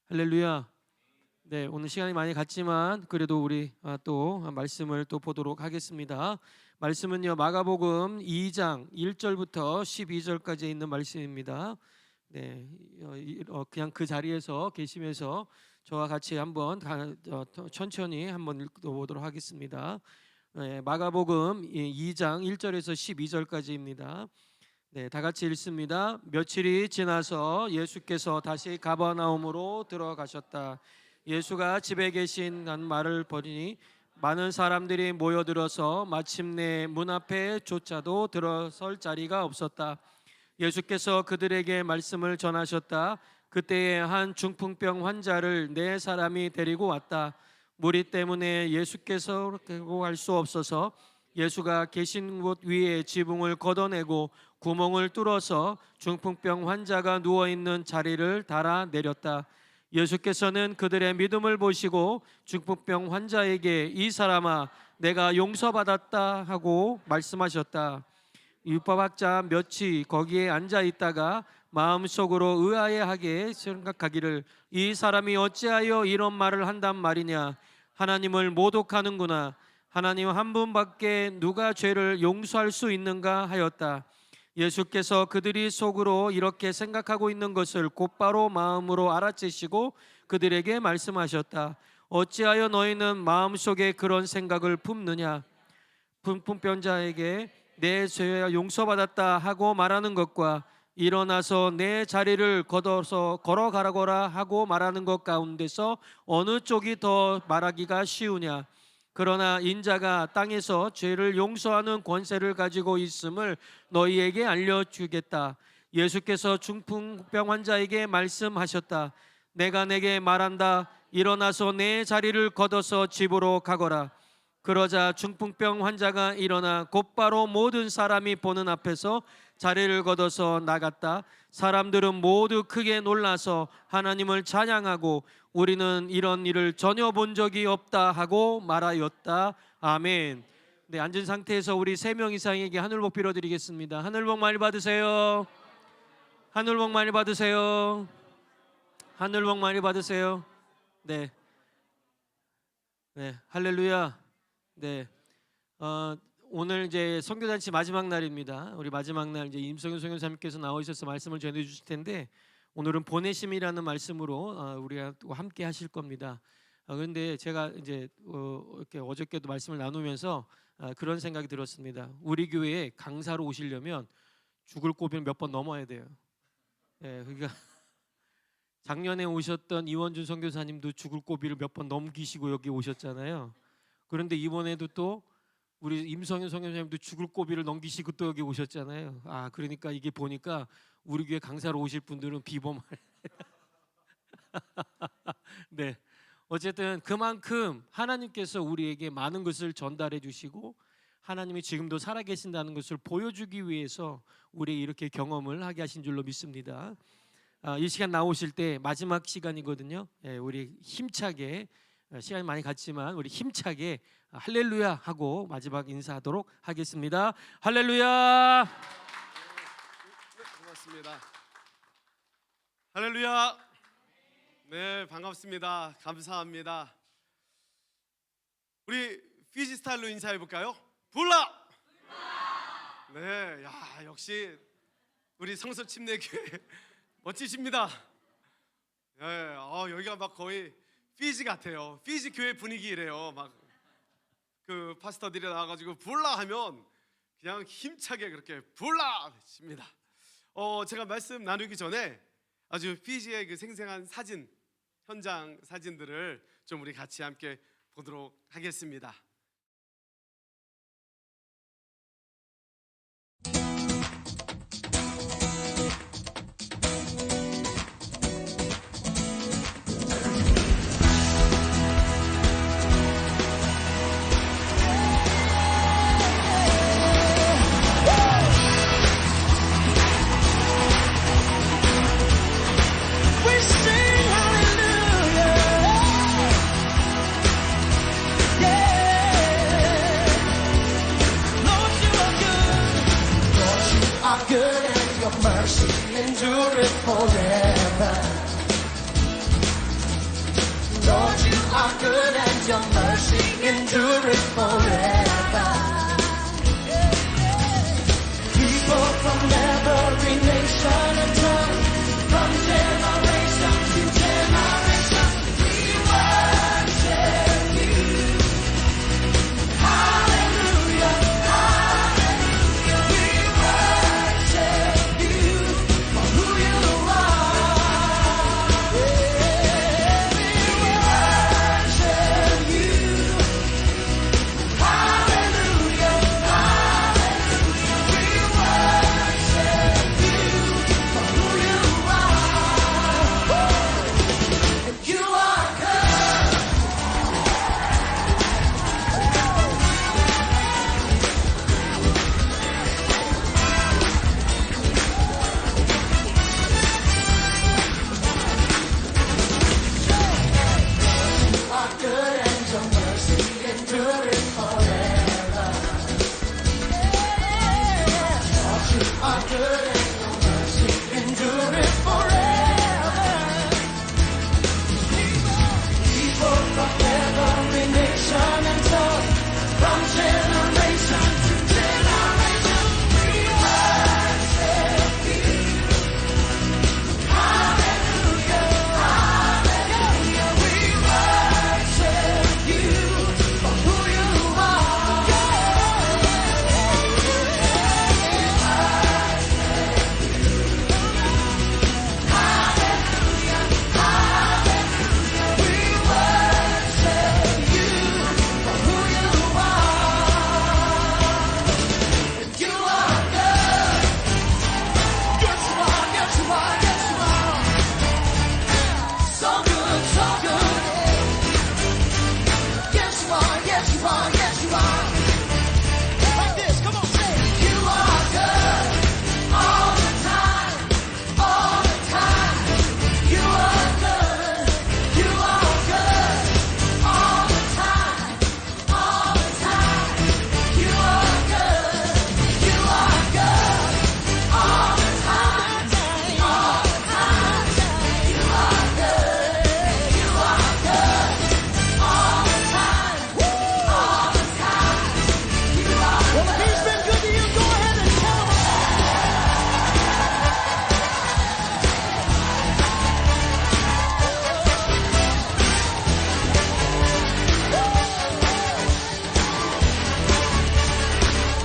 할렐루야. 네, 오늘 시간이 많이 갔지만 그래도 우리 또 말씀을 또 보도록 하겠습니다. 말씀은요, 마가복음 2장 1절부터 12절까지 있는 말씀입니다. 네, 그냥 그 자리에서 계시면서 저와 같이 한번 천천히 한번 읽어보도록 하겠습니다. 네, 마가복음 2장 1절에서 12절까지입니다. 네, 다 같이 읽습니다. 며칠이 지나서 예수께서 다시 가버나움으로 들어가셨다. 예수가 집에 계신 말을 버리니 많은 사람들이 모여들어서 마침내 문 앞에 조차도 들어설 자리가 없었다. 예수께서 그들에게 말씀을 전하셨다. 그때에 한 중풍병 환자를 4사람이 데리고 왔다. 무리 때문에 예수께서 갈 수 없어서 예수가 계신 곳 위에 지붕을 걷어내고 구멍을 뚫어서 중풍병 환자가 누워있는 자리를 달아 내렸다. 예수께서는 그들의 믿음을 보시고 중풍병 환자에게 이 사람아 내가 용서받았다 하고 말씀하셨다. 율법학자 몇이 거기에 앉아 있다가 마음속으로 의아해하게 생각하기를 이 사람이 어찌하여 이런 말을 한단 말이냐. 하나님을 모독하는구나. 하나님 한 분밖에 누가 죄를 용서할 수 있는가 하였다. 예수께서 그들이 속으로 이렇게 생각하고 있는 것을 곧바로 마음으로 알아채시고 그들에게 말씀하셨다. 어찌하여 너희는 마음속에 그런 생각을 품느냐. 중풍병자에게 내 죄가 용서받았다 하고 말하는 것과 일어나서 내 자리를 걷어서 걸어가라거라 하고 말하는 것 가운데서 어느 쪽이 더 말하기가 쉬우냐. 그러나 인자가 땅에서 죄를 용서하는 권세를 가지고 있음을 너희에게 알려주겠다. 예수께서 중풍병 환자에게 말씀하셨다. 내가 내게 말한다. 일어나서 내 자리를 걷어서 집으로 가거라. 그러자 중풍병 환자가 일어나 곧바로 모든 사람이 보는 앞에서 자리를 걷어서 나갔다. 사람들은 모두 크게 놀라서 하나님을 찬양하고 우리는 이런 일을 전혀 본 적이 없다 하고 말하였다. 아멘. 네, 앉은 상태에서 우리 3명 이상에게 하늘복 빌어드리겠습니다. 하늘복 많이 받으세요. 하늘복 많이 받으세요. 하늘복 많이 받으세요. 네, 네, 할렐루야. 네, 오늘 이제 선교잔치 마지막 날입니다. 우리 마지막 날 이제 임성윤 선교사님께서 나오셔서 말씀을 전해 주실 텐데 오늘은 보내심이라는 말씀으로 우리가 함께 하실 겁니다. 그런데 제가 이제 이렇게 어저께도 말씀을 나누면서 그런 생각이 들었습니다. 우리 교회에 강사로 오시려면 죽을 고비를 몇 번 넘어야 돼요. 네, 그러니까 작년에 오셨던 이원준 선교사님도 죽을 고비를 몇 번 넘기시고 여기 오셨잖아요. 그런데 이번에도 또 우리 임성현 선교사님도 죽을 고비를 넘기시고 또 여기 오셨잖아요. 그러니까 이게 보니까 우리 교회 강사로 오실 분들은 비범할. 네, 어쨌든 그만큼 하나님께서 우리에게 많은 것을 전달해 주시고 하나님이 지금도 살아계신다는 것을 보여주기 위해서 우리 이렇게 경험을 하게 하신 줄로 믿습니다. 이 시간 나오실 때 마지막 시간이거든요. 우리 힘차게 시간이 많이 갔지만 우리 힘차게 할렐루야 하고 마지막 인사하도록 하겠습니다. 할렐루야. 고맙습니다. 할렐루야. 네, 반갑습니다. 감사합니다. 우리 피지 스타일로 인사해 볼까요? 불라. 네, 야 역시 우리 성서 침례교회 멋지십니다. 네, 여기가 막 거의 피지 같아요. 피지 교회 분위기래요. 막 그 파스터들이 나와가지고 불라 하면 그냥 힘차게 그렇게 불라 하십니다. 제가 말씀 나누기 전에 아주 피지의 그 생생한 사진, 현장 사진들을 좀 우리 같이 함께 보도록 하겠습니다. Good and your mercy endureth forever. are good and your mercy endureth forever. People from every nation and tongue, from generation to generation, we worship you. Hallelujah, hallelujah, we worship you for who you are. Yeah, we worship you. Hallelujah, hallelujah, we worship you for who you are. And you are good. Are good and your mercy endureth forever. Lord, you are good and your mercy endureth forever. People from every nation and tongue, from generation to generation, we worship you. Hallelujah, hallelujah, we worship you for who you are. Hallelujah, hallelujah, we worship you for who you are. And you are good. Yes, you are, yes, you are, yes, you are. So good, so good. Yes, you are, yes, you are, yes, you are. Like this, come on, say it. You are good all the time, all the time. You are good, you are good all the time, all the time. You are good, you are good all the time, all the time. You are good, you are good all the time, all the time. You are good. Well, if he's been good to you, go ahead and tell him.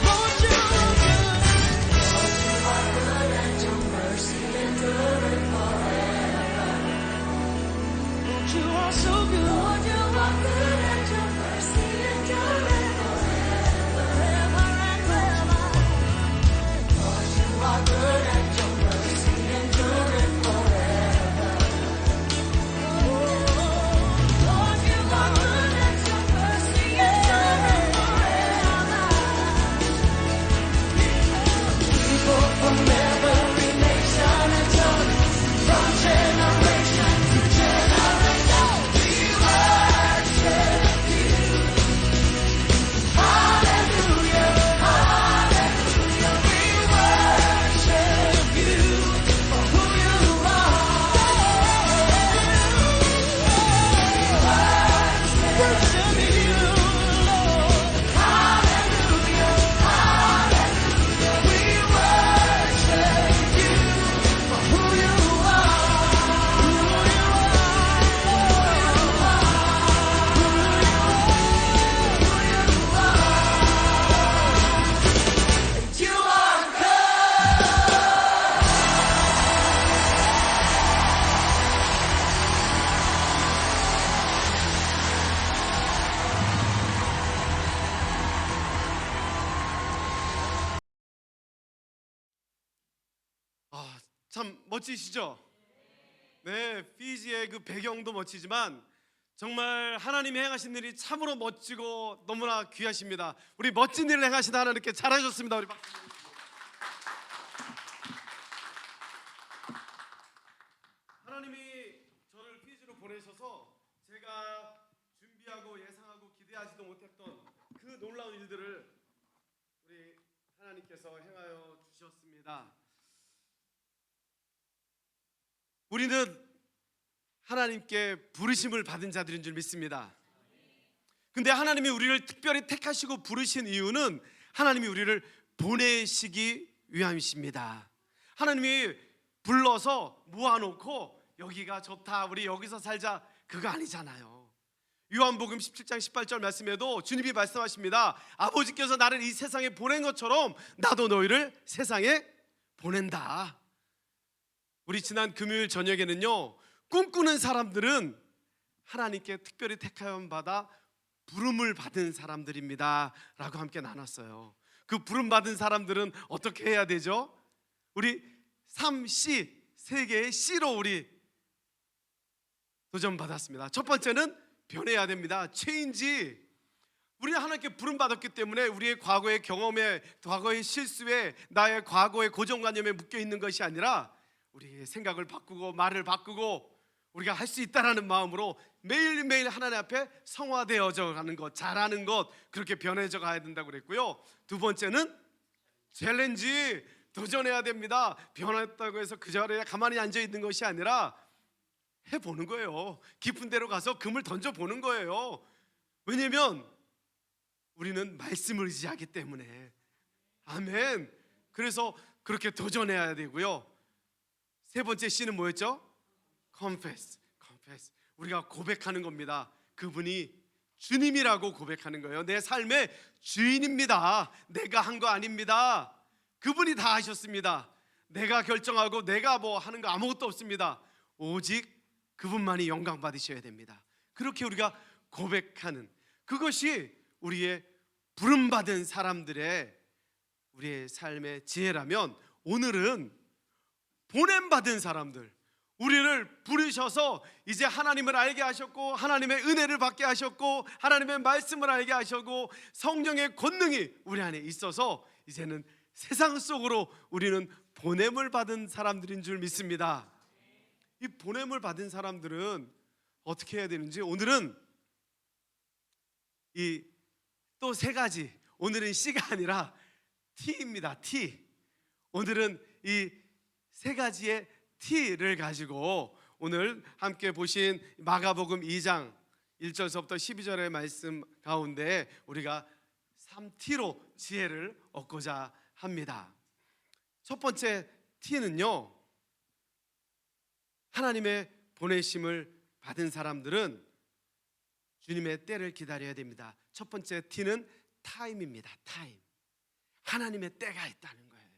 Lord, you are good. Lord, you are good and your mercy endureth forever. Lord, you are so good. Lord, you are good and your mercy endureth forever, forever and ever. Lord, you are good and your mercy endureth forever. Lord, you are good and your mercy endureth forever. People from every nation and tongue, from generation to generation, we worship you. Hallelujah, hallelujah, we worship you for who you are. Worship you, Lord. Hallelujah, hallelujah, we worship you for who you are. Who you are. You are good. 아, 참 멋지시죠? 네, 피지의 그 배경도 멋지지만 정말 하나님이 행하신 일이 참으로 멋지고 너무나 귀하십니다. 우리 멋진 일을 행하신 하나님께 잘하셨습니다. 우리 박수. 하나님이 저를 피지로 보내셔서 제가 준비하고 예상하고 기대하지도 못했던 그 놀라운 일들을 우리 하나님께서 행하여 주셨습니다. 우리는 하나님께 부르심을 받은 자들인 줄 믿습니다. 근데 하나님이 우리를 특별히 택하시고 부르신 이유는 하나님이 우리를 보내시기 위함이십니다. 하나님이 불러서 모아놓고 여기가 좋다, 우리 여기서 살자, 그거 아니잖아요. 요한복음 17장 18절 말씀에도 주님이 말씀하십니다. 아버지께서 나를 이 세상에 보낸 것처럼 나도 너희를 세상에 보낸다. 우리 지난 금요일 저녁에는요, 꿈꾸는 사람들은 하나님께 특별히 택함 받아 부름을 받은 사람들입니다 라고 함께 나눴어요. 그 부름 받은 사람들은 어떻게 해야 되죠? 우리 3C, 세 개의 C로 우리 도전 받았습니다. 첫 번째는 변해야 됩니다. 체인지. 우리는 하나님께 부름 받았기 때문에 우리의 과거의 경험에, 과거의 실수에, 나의 과거의 고정관념에 묶여 있는 것이 아니라 우리의 생각을 바꾸고 말을 바꾸고 우리가 할 수 있다라는 마음으로 매일매일 하나님 앞에 성화되어져 가는 것, 잘하는 것, 그렇게 변해져 가야 된다고 그랬고요. 두 번째는 챌린지, 도전해야 됩니다. 변했다고 해서 그 자리에 가만히 앉아 있는 것이 아니라 해보는 거예요. 깊은 데로 가서 금을 던져보는 거예요. 왜냐면 우리는 말씀을 의지하기 때문에. 아멘. 그래서 그렇게 도전해야 되고요. 세 번째 C는 뭐였죠? confess. 우리가 고백하는 겁니다. 그분이 주님이라고 고백하는 거예요. 내 삶의 주인입니다. 내가 한 거 아닙니다. 그분이 다 하셨습니다. 내가 결정하고 내가 뭐 하는 거 아무것도 없습니다. 오직 그분만이 영광 받으셔야 됩니다. 그렇게 우리가 고백하는 그것이 우리의 부름받은 사람들의 우리의 삶의 지혜라면, 오늘은 보냄받은 사람들, 우리를 부르셔서 이제 하나님을 알게 하셨고 하나님의 은혜를 받게 하셨고 하나님의 말씀을 알게 하셨고 성령의 권능이 우리 안에 있어서 이제는 세상 속으로 우리는 보냄을 받은 사람들인 줄 믿습니다. 이 보냄을 받은 사람들은 어떻게 해야 되는지, 오늘은 이 또 세 가지, 오늘은 C가 아니라 T입니다. T. 오늘은 이 세 가지의 T를 가지고 오늘 함께 보신 마가복음 2장 1절서부터 12절의 말씀 가운데 우리가 3T로 지혜를 얻고자 합니다. 첫 번째 T는요, 하나님의 보내심을 받은 사람들은 주님의 때를 기다려야 됩니다. 첫 번째 T는 타임입니다. 타임. 하나님의 때가 있다는 거예요.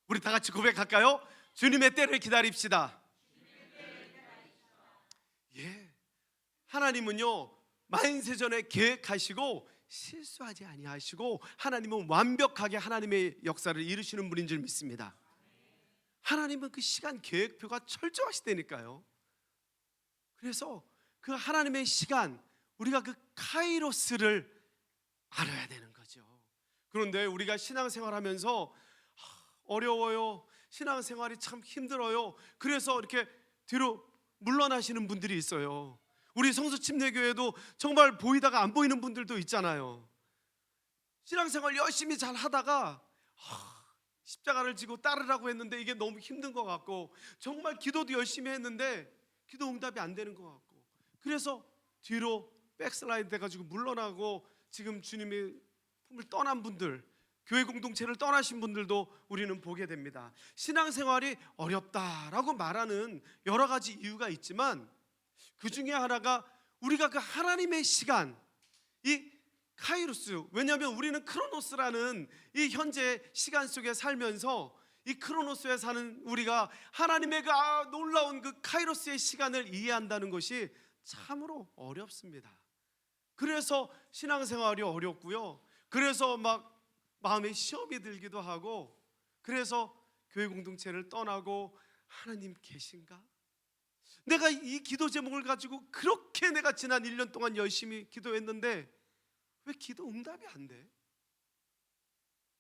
우리 다 같이 고백할까요? 주님의 때를 기다립시다. 예. 하나님은요, 만세전에 계획하시고 실수하지 아니하시고 하나님은 완벽하게 하나님의 역사를 이루시는 분인 줄 믿습니다. 하나님은 그 시간 계획표가 철저하시다니까요. 그래서 그 하나님의 시간, 우리가 그 카이로스를 알아야 되는 거죠. 그런데 우리가 신앙생활하면서 어려워요, 신앙생활이 참 힘들어요, 그래서 이렇게 뒤로 물러나시는 분들이 있어요. 우리 성수침례교회도 정말 보이다가 안 보이는 분들도 있잖아요. 신앙생활 열심히 잘 하다가 십자가를 지고 따르라고 했는데 이게 너무 힘든 것 같고, 정말 기도도 열심히 했는데 기도 응답이 안 되는 것 같고, 그래서 뒤로 백슬라이드 돼가지고 물러나고 지금 주님의 품을 떠난 분들, 교회 공동체를 떠나신 분들도 우리는 보게 됩니다. 신앙생활이 어렵다라고 말하는 여러 가지 이유가 있지만 그 중에 하나가 우리가 그 하나님의 시간, 이 카이로스, 왜냐하면 우리는 크로노스라는 이 현재 시간 속에 살면서 이 크로노스에 사는 우리가 하나님의 그 놀라운 그 카이로스의 시간을 이해한다는 것이 참으로 어렵습니다. 그래서 신앙생활이 어렵고요, 그래서 막 마음에 시험이 들기도 하고, 그래서 교회 공동체를 떠나고 하나님 계신가? 내가 이 기도 제목을 가지고 그렇게 내가 지난 1년 동안 열심히 기도했는데 왜 기도 응답이 안 돼?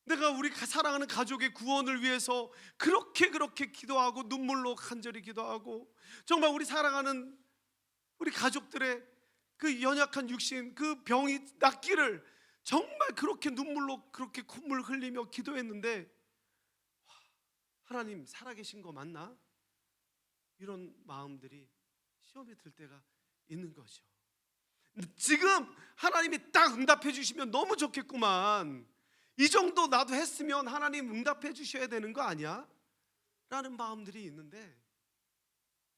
내가 우리 사랑하는 가족의 구원을 위해서 그렇게 기도하고 눈물로 간절히 기도하고, 정말 우리 사랑하는 우리 가족들의 그 연약한 육신, 그 병이 낫기를 정말 그렇게 눈물로 그렇게 콧물 흘리며 기도했는데 하나님 살아계신 거 맞나? 이런 마음들이 시험에 들 때가 있는 거죠. 지금 하나님이 딱 응답해 주시면 너무 좋겠구만. 이 정도 나도 했으면 하나님 응답해 주셔야 되는 거 아니야? 라는 마음들이 있는데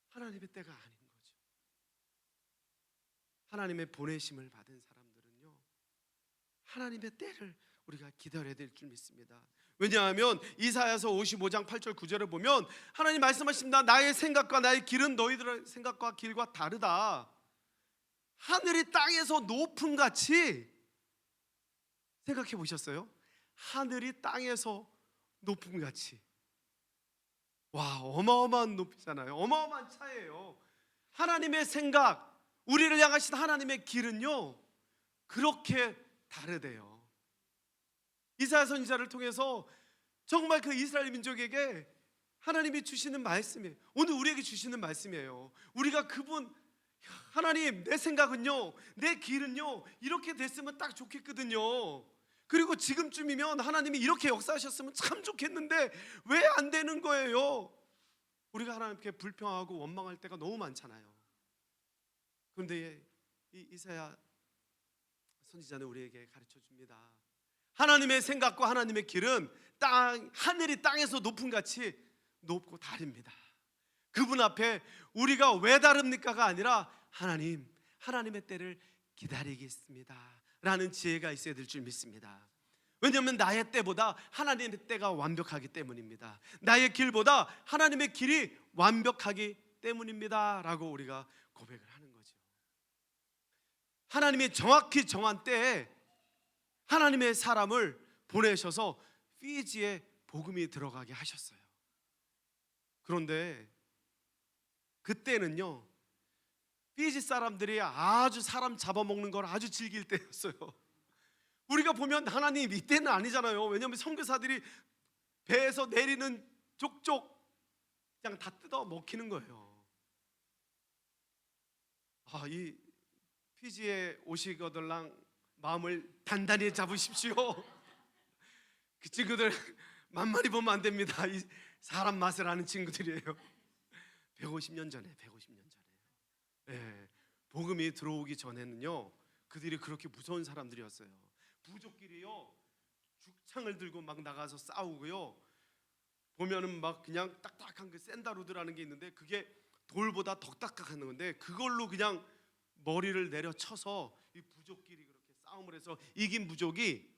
하나님의 때가 아닌 거죠. 하나님의 보내심을 받은 사람들은요, 하나님의 때를 우리가 기다려야 될 줄 믿습니다. 왜냐하면 이사야서 55장 8절 9절을 보면 하나님 말씀하십니다. 나의 생각과 나의 길은 너희들의 생각과 길과 다르다. 하늘이 땅에서 높음 같이, 생각해 보셨어요? 하늘이 땅에서 높음 같이. 와, 어마어마한 높이잖아요. 어마어마한 차이예요. 하나님의 생각, 우리를 향하신 하나님의 길은요, 그렇게 다르대요. 이사야 선지자를 통해서 정말 그 이스라엘 민족에게 하나님이 주시는 말씀이에요. 오늘 우리에게 주시는 말씀이에요. 우리가 그분, 하나님, 내 생각은요, 내 길은요, 이렇게 됐으면 딱 좋겠거든요. 그리고 지금쯤이면 하나님이 이렇게 역사하셨으면 참 좋겠는데 왜 안 되는 거예요? 우리가 하나님께 불평하고 원망할 때가 너무 많잖아요. 그런데 이 이사야 선지자는 우리에게 가르쳐 줍니다. 하나님의 생각과 하나님의 길은 하늘이 땅에서 높은 같이 높고 다릅니다. 그분 앞에 우리가 왜 다릅니까가 아니라 하나님의 때를 기다리겠습니다 라는 지혜가 있어야 될 줄 믿습니다. 왜냐하면 나의 때보다 하나님의 때가 완벽하기 때문입니다. 나의 길보다 하나님의 길이 완벽하기 때문입니다 라고 우리가 고백을 하는 거죠. 하나님이 정확히 정한 때에 하나님의 사람을 보내셔서 피지에 복음이 들어가게 하셨어요. 그런데 그때는요, 피지 사람들이 아주 사람 잡아먹는 걸 아주 즐길 때였어요. 우리가 보면 하나님 이때는 아니잖아요. 왜냐하면 선교사들이 배에서 내리는 족족 그냥 다 뜯어 먹히는 거예요. 이 피지에 오시거들랑 마음을 단단히 잡으십시오. 그 친구들 만만히 보면 안 됩니다. 이 사람 맛을 아는 친구들이에요. 150년 전에 복음이 들어오기 전에는요, 그들이 그렇게 무서운 사람들이었어요. 부족끼리요 죽창을 들고 막 나가서 싸우고요, 보면은 막 그냥 딱딱한 그 샌다루드라는 게 있는데 그게 돌보다 더 딱딱한 건데 그걸로 그냥 머리를 내려쳐서 이 부족끼리 그렇게 싸움을 해서 이긴 부족이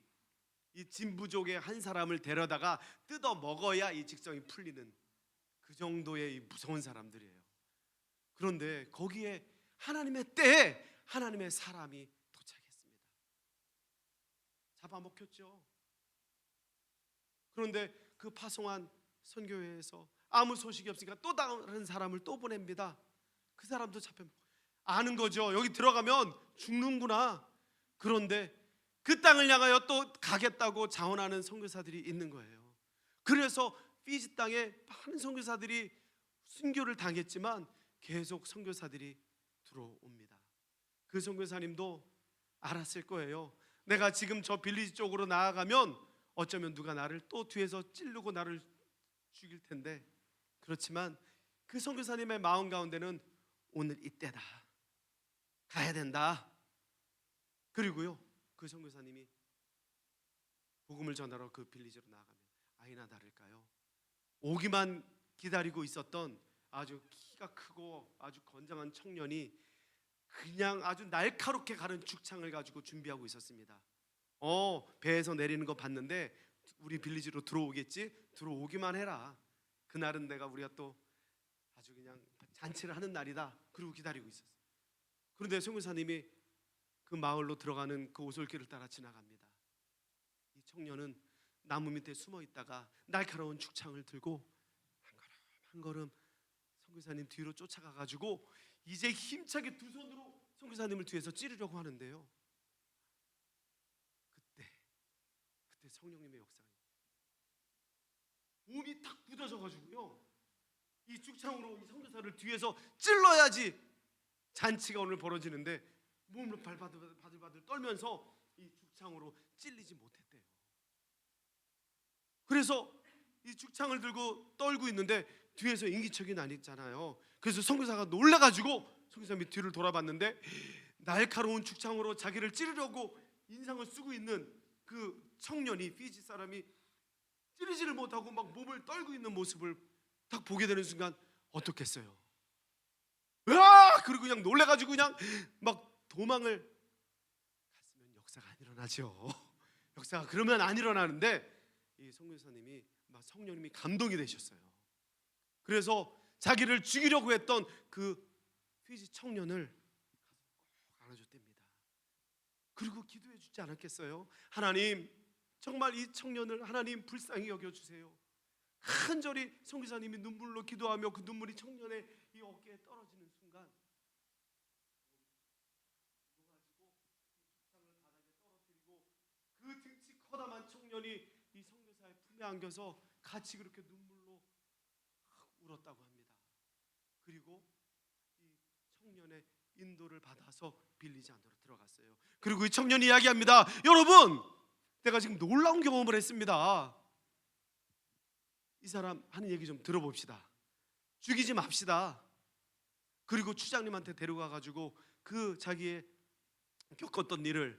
이 진 부족의 한 사람을 데려다가 뜯어 먹어야 이 직성이 풀리는 그 정도의 이 무서운 사람들이에요. 그런데 거기에 하나님의 때에 하나님의 사람이 도착했습니다. 잡아먹혔죠. 그런데 그 파송한 선교회에서 아무 소식이 없으니까 또 다른 사람을 또 보냅니다. 그 사람도 잡혀먹고 아는 거죠. 여기 들어가면 죽는구나. 그런데 그 땅을 향하여 또 가겠다고 자원하는 선교사들이 있는 거예요. 그래서 피지 땅에 많은 선교사들이 순교를 당했지만 계속 선교사들이 들어옵니다. 그 선교사님도 알았을 거예요. 내가 지금 저 빌리지 쪽으로 나아가면 어쩌면 누가 나를 또 뒤에서 찌르고 나를 죽일 텐데, 그렇지만 그 선교사님의 마음 가운데는 오늘 이때다, 가야 된다. 그리고요, 그 선교사님이 복음을 전하러 그 빌리지로 나아가면 아니나 다를까요, 오기만 기다리고 있었던 아주 키가 크고 아주 건장한 청년이 그냥 아주 날카롭게 가는 죽창을 가지고 준비하고 있었습니다. 배에서 내리는 거 봤는데 우리 빌리지로 들어오겠지? 들어오기만 해라. 그날은 우리가 또 아주 그냥 잔치를 하는 날이다. 그리고 기다리고 있었어요. 그런데 선교사님이 그 마을로 들어가는 그 오솔길을 따라 지나갑니다. 이 청년은 나무 밑에 숨어 있다가 날카로운 죽창을 들고 한 걸음 선교사님 뒤로 쫓아가가지고 이제 힘차게 두 손으로 선교사님을 뒤에서 찌르려고 하는데요, 그때 성령님의 역사가 몸이 탁 굳어져가지고요, 이 죽창으로 이 선교사를 뒤에서 찔러야지 잔치가 오늘 벌어지는데 몸을 바들바들 떨면서 이 죽창으로 찔리지 못했대요. 그래서 이 죽창을 들고 떨고 있는데 뒤에서 인기척이 나뉘잖아요. 그래서 선교사가 놀라가지고 선교사님이 뒤를 돌아봤는데 날카로운 죽창으로 자기를 찌르려고 인상을 쓰고 있는 그 청년이, 피지 사람이 찌르지를 못하고 막 몸을 떨고 있는 모습을 딱 보게 되는 순간 어떻겠어요? 으아! 그리고 그냥 놀래가지고 그냥 막 도망을 갔으면 역사가 안 일어나죠. 역사가 그러면 안 일어나는데 이 선교사님이 막 성령님이 감동이 되셨어요. 그래서 자기를 죽이려고 했던 그 피지 청년을 꼭 안아줬답니다. 그리고 기도해 주지 않았겠어요? 하나님, 정말 이 청년을 하나님 불쌍히 여겨주세요. 간절히 선교사님이 눈물로 기도하며 그 눈물이 청년의 이 어깨에 떨어지는 순간 그 등치 커다란 청년이 이 선교사의 품에 안겨서 같이 그렇게 눈물로 울었다고 합니다. 그리고 이 청년의 인도를 받아서 빌리지 안으로 들어갔어요. 그리고 이 청년이 이야기합니다. 여러분, 내가 지금 놀라운 경험을 했습니다. 이 사람 하는 얘기 좀 들어봅시다. 죽이지 맙시다. 그리고 추장님한테 데려가 가지고 그 자기의 겪었던 일을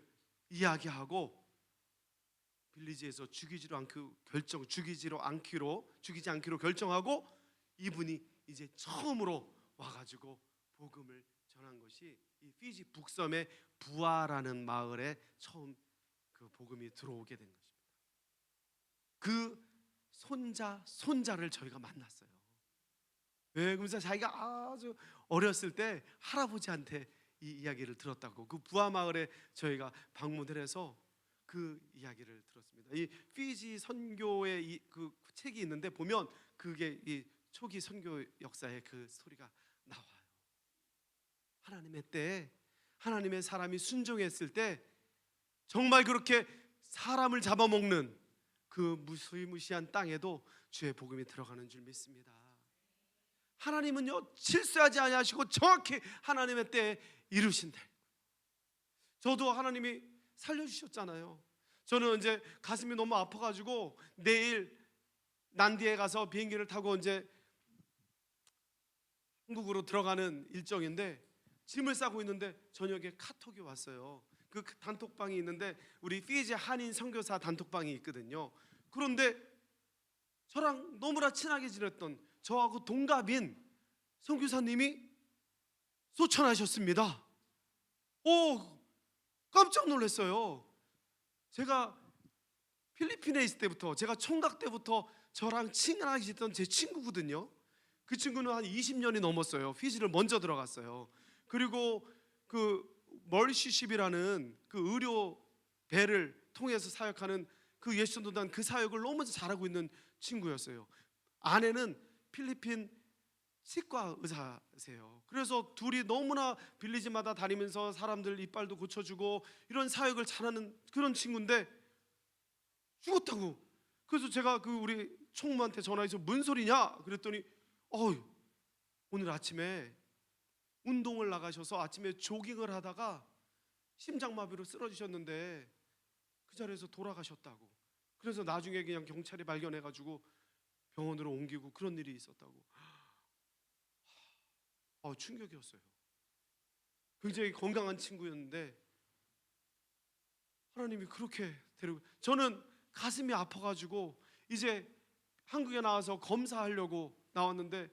이야기하고 빌리지에서 죽이지 않기로 결정하고 이분이 이제 처음으로 와가지고 복음을 전한 것이 이 피지 북섬의 부아라는 마을에 처음 그 복음이 들어오게 된 것입니다. 그 손자를 저희가 만났어요. 왜? 그러면서 자기가 아주 어렸을 때 할아버지한테 이 이야기를 들었다고, 그 부아 마을에 저희가 방문을 해서 그 이야기를 들었습니다. 이 피지 선교의 그 책이 있는데 보면 그게 이 초기 선교 역사의 그 스토리가 나와요. 하나님의 때에 하나님의 사람이 순종했을 때 정말 그렇게 사람을 잡아먹는 그 무시무시한 땅에도 주의 복음이 들어가는 줄 믿습니다. 하나님은요 실수하지 아니하시고 정확히 하나님의 때에 이루신다. 저도 하나님이 살려주셨잖아요. 저는 이제 가슴이 너무 아파가지고 내일 난디에 가서 비행기를 타고 이제 한국으로 들어가는 일정인데 짐을 싸고 있는데 저녁에 카톡이 왔어요. 그 단톡방이 있는데 우리 피지 한인 선교사 단톡방이 있거든요. 그런데 저랑 너무나 친하게 지냈던 저하고 동갑인 선교사님이 소천하셨습니다. 깜짝 놀랐어요. 제가 필리핀에 있을 때부터, 제가 총각 때부터 저랑 친하게 지냈던 제 친구거든요. 그 친구는 한 20년이 넘었어요. 피지를 먼저 들어갔어요. 그리고 그 멀시십이라는 그 의료 배를 통해서 사역하는 그 예수전도단 그 사역을 너무 잘하고 있는 친구였어요. 아내는 필리핀 치과 의사세요. 그래서 둘이 너무나 빌리지마다 다니면서 사람들 이빨도 고쳐주고 이런 사역을 잘하는 그런 친구인데 죽었다고. 그래서 제가 그 우리 총무한테 전화해서 뭔 소리냐 그랬더니 오늘 아침에 운동을 나가셔서 아침에 조깅을 하다가 심장마비로 쓰러지셨는데 그 자리에서 돌아가셨다고. 그래서 나중에 그냥 경찰이 발견해가지고 병원으로 옮기고 그런 일이 있었다고. 충격이었어요. 굉장히 건강한 친구였는데 하나님이 그렇게 데리고, 저는 가슴이 아파가지고 이제 한국에 나와서 검사하려고 나왔는데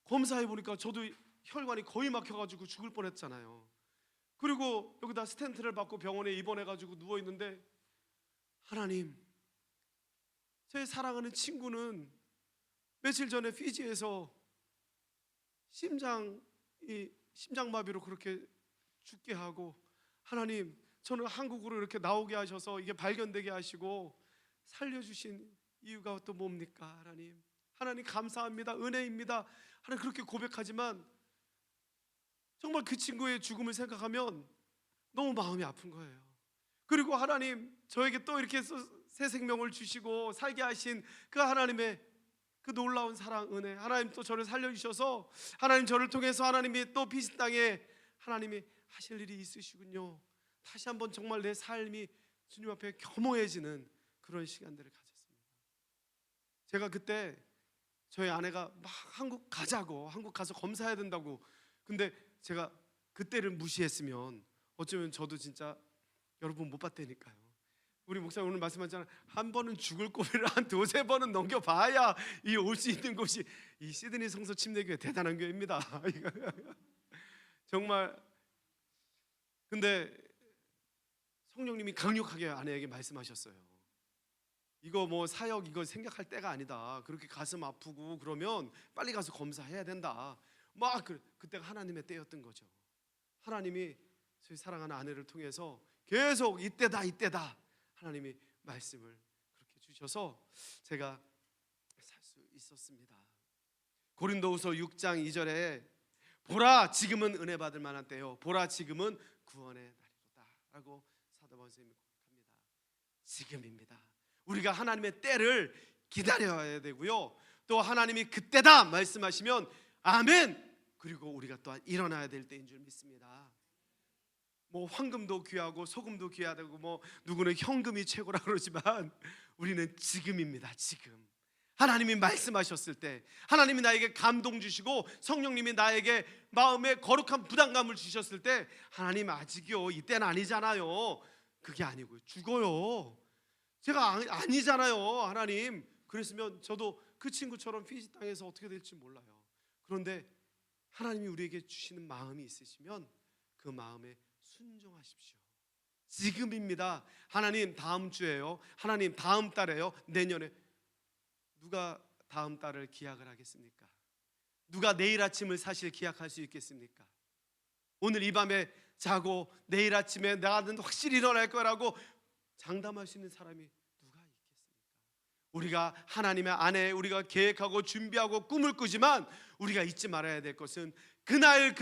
검사해 보니까 저도 혈관이 거의 막혀가지고 죽을 뻔했잖아요. 그리고 여기다 스텐트를 받고 병원에 입원해가지고 누워 있는데 하나님, 제 사랑하는 친구는 며칠 전에 피지에서 심장마비로 그렇게 죽게 하고, 하나님, 저는 한국으로 이렇게 나오게 하셔서 이게 발견되게 하시고 살려주신 이유가 또 뭡니까? 하나님 감사합니다. 은혜입니다. 하나님 그렇게 고백하지만 정말 그 친구의 죽음을 생각하면 너무 마음이 아픈 거예요. 그리고 하나님 저에게 또 이렇게 새 생명을 주시고 살게 하신 그 하나님의 그 놀라운 사랑, 은혜, 하나님 또 저를 살려주셔서 하나님 저를 통해서 하나님이 또 피신 땅에 하나님이 하실 일이 있으시군요. 다시 한번 정말 내 삶이 주님 앞에 겸허해지는 그런 시간들을 가졌습니다. 제가 그때 저희 아내가 막 한국 가자고, 한국 가서 검사해야 된다고, 근데 제가 그때를 무시했으면 어쩌면 저도 진짜 여러분 못 봤다니까요. 우리 목사님 오늘 말씀하잖아요. 한 번은 죽을 고비를 한 두세 번은 넘겨봐야 이 올 수 있는 곳이 이 시드니 성서 침례교회 대단한 교회입니다. 정말. 근데 성령님이 강력하게 아내에게 말씀하셨어요. 이거 뭐 사역 이거 생각할 때가 아니다. 그렇게 가슴 아프고 그러면 빨리 가서 검사해야 된다. 막 그때가 하나님의 때였던 거죠. 하나님이 저희 사랑하는 아내를 통해서 계속 이때다 하나님이 말씀을 그렇게 주셔서 제가 살 수 있었습니다. 고린도후서 6장 2절에 보라 지금은 은혜 받을 만한 때요, 보라 지금은 구원의 날이로다 라고 사도 바울 선생님이 고백합니다. 지금입니다. 우리가 하나님의 때를 기다려야 되고요, 또 하나님이 그때다 말씀하시면 아멘, 그리고 우리가 또한 일어나야 될 때인 줄 믿습니다. 뭐 황금도 귀하고 소금도 귀하다고 뭐 누구는 현금이 최고라 그러지만 우리는 지금입니다. 지금 하나님이 말씀하셨을 때, 하나님이 나에게 감동 주시고 성령님이 나에게 마음에 거룩한 부담감을 주셨을 때, 하나님 아직이요, 이때는 아니잖아요. 그게 아니고요, 죽어요. 제가 아니잖아요 하나님. 그랬으면 저도 그 친구처럼 피지 땅에서 어떻게 될지 몰라요. 그런데 하나님이 우리에게 주시는 마음이 있으시면 그 마음에 순종하십시오. 지금입니다. 하나님 다음 주에요, 하나님 다음 달에요, 내년에. 누가 다음 달을 기약을 하겠습니까? 누가 내일 아침을 사실 기약할 수 있겠습니까? 오늘 이 밤에 자고 내일 아침에 나는 확실히 일어날 거라고 장담할 수 있는 사람이 누가 있겠습니까? 우리가 하나님의 안에 우리가 계획하고 준비하고 꿈을 꾸지만 우리가 잊지 말아야 될 것은 그날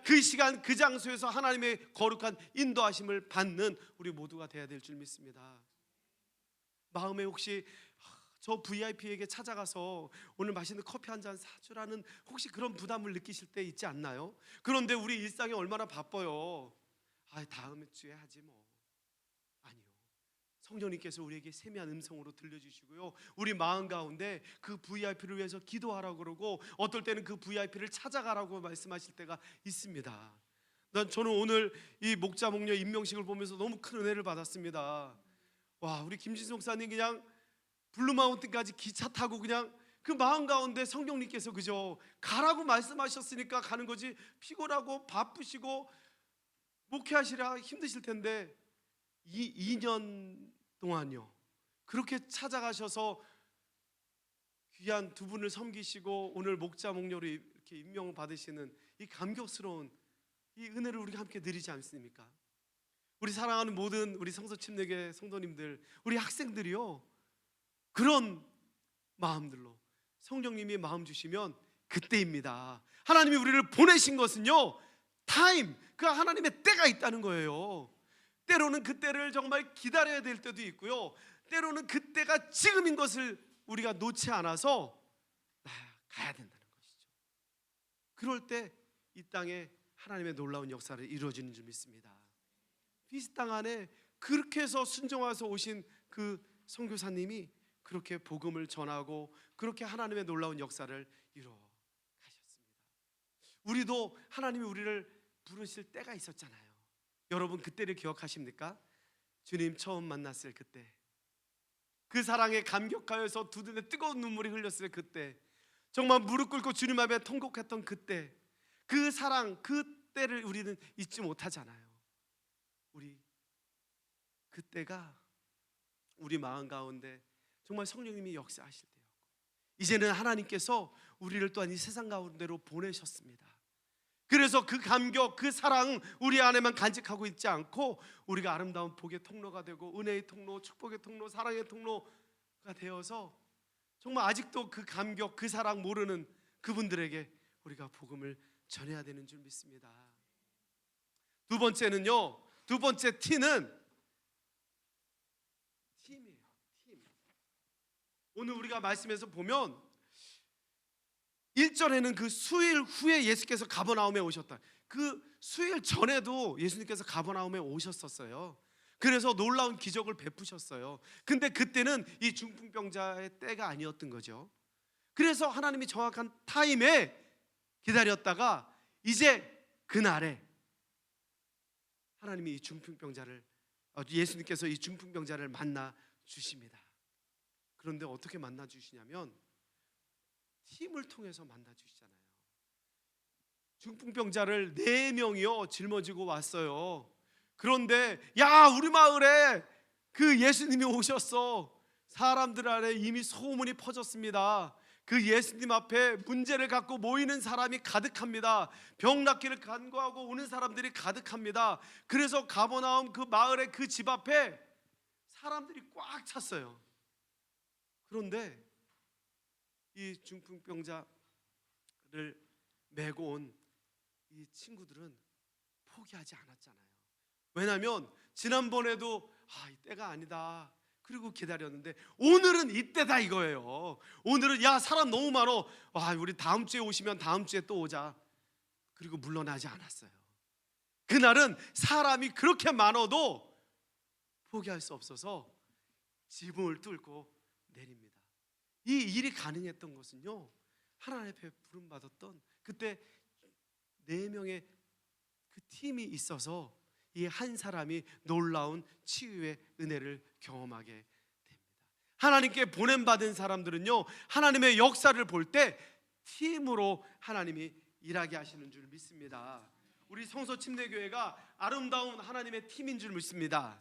그 시간 그 장소에서 하나님의 거룩한 인도하심을 받는 우리 모두가 되어야 될 줄 믿습니다. 마음에 혹시 저 VIP에게 찾아가서 오늘 맛있는 커피 한 잔 사주라는 혹시 그런 부담을 느끼실 때 있지 않나요? 그런데 우리 일상이 얼마나 바빠요. 다음 주에 하지 뭐. 아니요, 성령님께서 우리에게 세미한 음성으로 들려주시고요, 우리 마음 가운데 그 VIP를 위해서 기도하라고 그러고 어떨 때는 그 VIP를 찾아가라고 말씀하실 때가 있습니다. 저는 오늘 이 목자 목녀 임명식을 보면서 너무 큰 은혜를 받았습니다. 와, 우리 김진수 목사님 그냥 블루마운틴까지 기차 타고 그냥 그 마음 가운데 성령님께서 그저 가라고 말씀하셨으니까 가는 거지, 피곤하고 바쁘시고 목회하시라 힘드실 텐데 2년 동안요 그렇게 찾아가셔서 귀한 두 분을 섬기시고 오늘 목자 목녀로 이렇게 임명받으시는 이 감격스러운 이 은혜를 우리가 함께 누리지 않습니까? 우리 사랑하는 모든 우리 성서 침례교회 성도님들, 우리 학생들이요, 그런 마음들로 성령님이 마음 주시면 그때입니다. 하나님이 우리를 보내신 것은요, 타임, 그 하나님의 때가 있다는 거예요. 때로는 그때를 정말 기다려야 될 때도 있고요, 때로는 그때가 지금인 것을 우리가 놓지 않아서 가야 된다는 것이죠. 그럴 때 이 땅에 하나님의 놀라운 역사를 이루어지는 줄 믿습니다. 피지 땅 안에 그렇게 해서 순종하서 오신 그 선교사님이 그렇게 복음을 전하고 그렇게 하나님의 놀라운 역사를 이루어 가셨습니다. 우리도 하나님이 우리를 부르실 때가 있었잖아요. 여러분 그때를 기억하십니까? 주님 처음 만났을 그때, 그 사랑에 감격하여서 두 눈에 뜨거운 눈물이 흘렸을 그때, 정말 무릎 꿇고 주님 앞에 통곡했던 그때, 그 사랑, 그때를 우리는 잊지 못하잖아요. 우리 그때가 우리 마음 가운데 정말 성령님이 역사하실 때였고, 이제는 하나님께서 우리를 또한 이 세상 가운데로 보내셨습니다. 그래서 그 감격, 그 사랑 우리 안에만 간직하고 있지 않고 우리가 아름다운 복의 통로가 되고 은혜의 통로, 축복의 통로, 사랑의 통로가 되어서 정말 아직도 그 감격, 그 사랑 모르는 그분들에게 우리가 복음을 전해야 되는 줄 믿습니다. 두 번째는요, 두 번째 T는 팀이에요. 팀. 오늘 우리가 말씀에서 보면 1절에는 그 수일 후에 예수께서 가버나움에 오셨다. 그 수일 전에도 예수님께서 가버나움에 오셨었어요. 그래서 놀라운 기적을 베푸셨어요. 근데 그때는 이 중풍병자의 때가 아니었던 거죠. 그래서 하나님이 정확한 타임에 기다렸다가 이제 그날에 하나님이 이 중풍병자를 예수님께서 이 중풍병자를 만나 주십니다. 그런데 어떻게 만나 주시냐면 팀을 통해서 만나 주시잖아요. 중풍병자를 4명이요 짊어지고 왔어요. 그런데 야, 우리 마을에 그 예수님이 오셨어. 사람들 안에 이미 소문이 퍼졌습니다. 그 예수님 앞에 문제를 갖고 모이는 사람이 가득합니다. 병 낫기를 간구하고 오는 사람들이 가득합니다. 그래서 가버나움 그 마을의 그 집 앞에 사람들이 꽉 찼어요. 그런데 이 중풍병자를 메고 온 이 친구들은 포기하지 않았잖아요. 왜냐하면 지난번에도 이때가 아니다 그리고 기다렸는데 오늘은 이때다 이거예요. 오늘은 야, 사람 너무 많어. 우리 다음 주에 오시면 다음 주에 또 오자. 그리고 물러나지 않았어요. 그날은 사람이 그렇게 많아도 포기할 수 없어서 지붕을 뚫고 내립니다. 이 일이 가능했던 것은요, 하나님 앞에 부름받았던 그때 4명의 그 팀이 있어서 이 한 사람이 놀라운 치유의 은혜를 경험하게 됩니다. 하나님께 보냄받은 사람들은요, 하나님의 역사를 볼 때 팀으로 하나님이 일하게 하시는 줄 믿습니다. 우리 성서침례교회가 아름다운 하나님의 팀인 줄 믿습니다.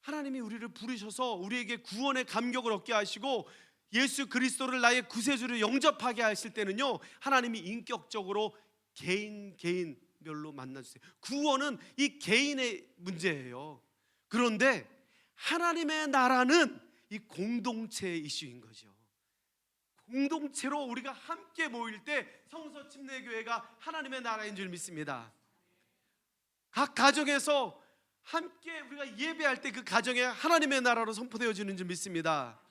하나님이 우리를 부르셔서 우리에게 구원의 감격을 얻게 하시고 예수 그리스도를 나의 구세주로 영접하게 하실 때는요, 하나님이 인격적으로 개인별로 만나주세요. 구원은 이 개인의 문제예요. 그런데 하나님의 나라는 이 공동체의 이슈인 거죠. 공동체로 우리가 함께 모일 때 성서침례교회가 하나님의 나라인 줄 믿습니다. 각 가정에서 함께 우리가 예배할 때 그 가정에 하나님의 나라로 선포되어지는 줄 믿습니다.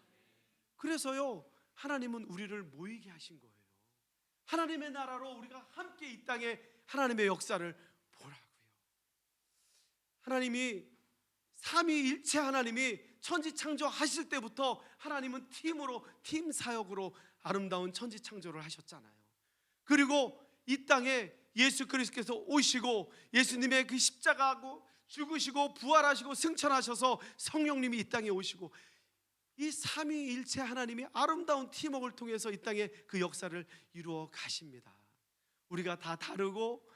그래서요, 하나님은 우리를 모이게 하신 거예요. 하나님의 나라로 우리가 함께 이 땅에 하나님의 역사를 보라고요. 하나님이 삼위일체 하나님이 천지창조하실 때부터 하나님은 팀 사역으로 아름다운 천지창조를 하셨잖아요. 그리고 이 땅에 예수 그리스도께서 오시고 예수님의 그 십자가하고 죽으시고 부활하시고 승천하셔서 성령님이 이 땅에 오시고 이 삼위일체 하나님이 아름다운 팀워크를 통해서 이 땅에 그 역사를 이루어 가십니다. 우리가 다 다르고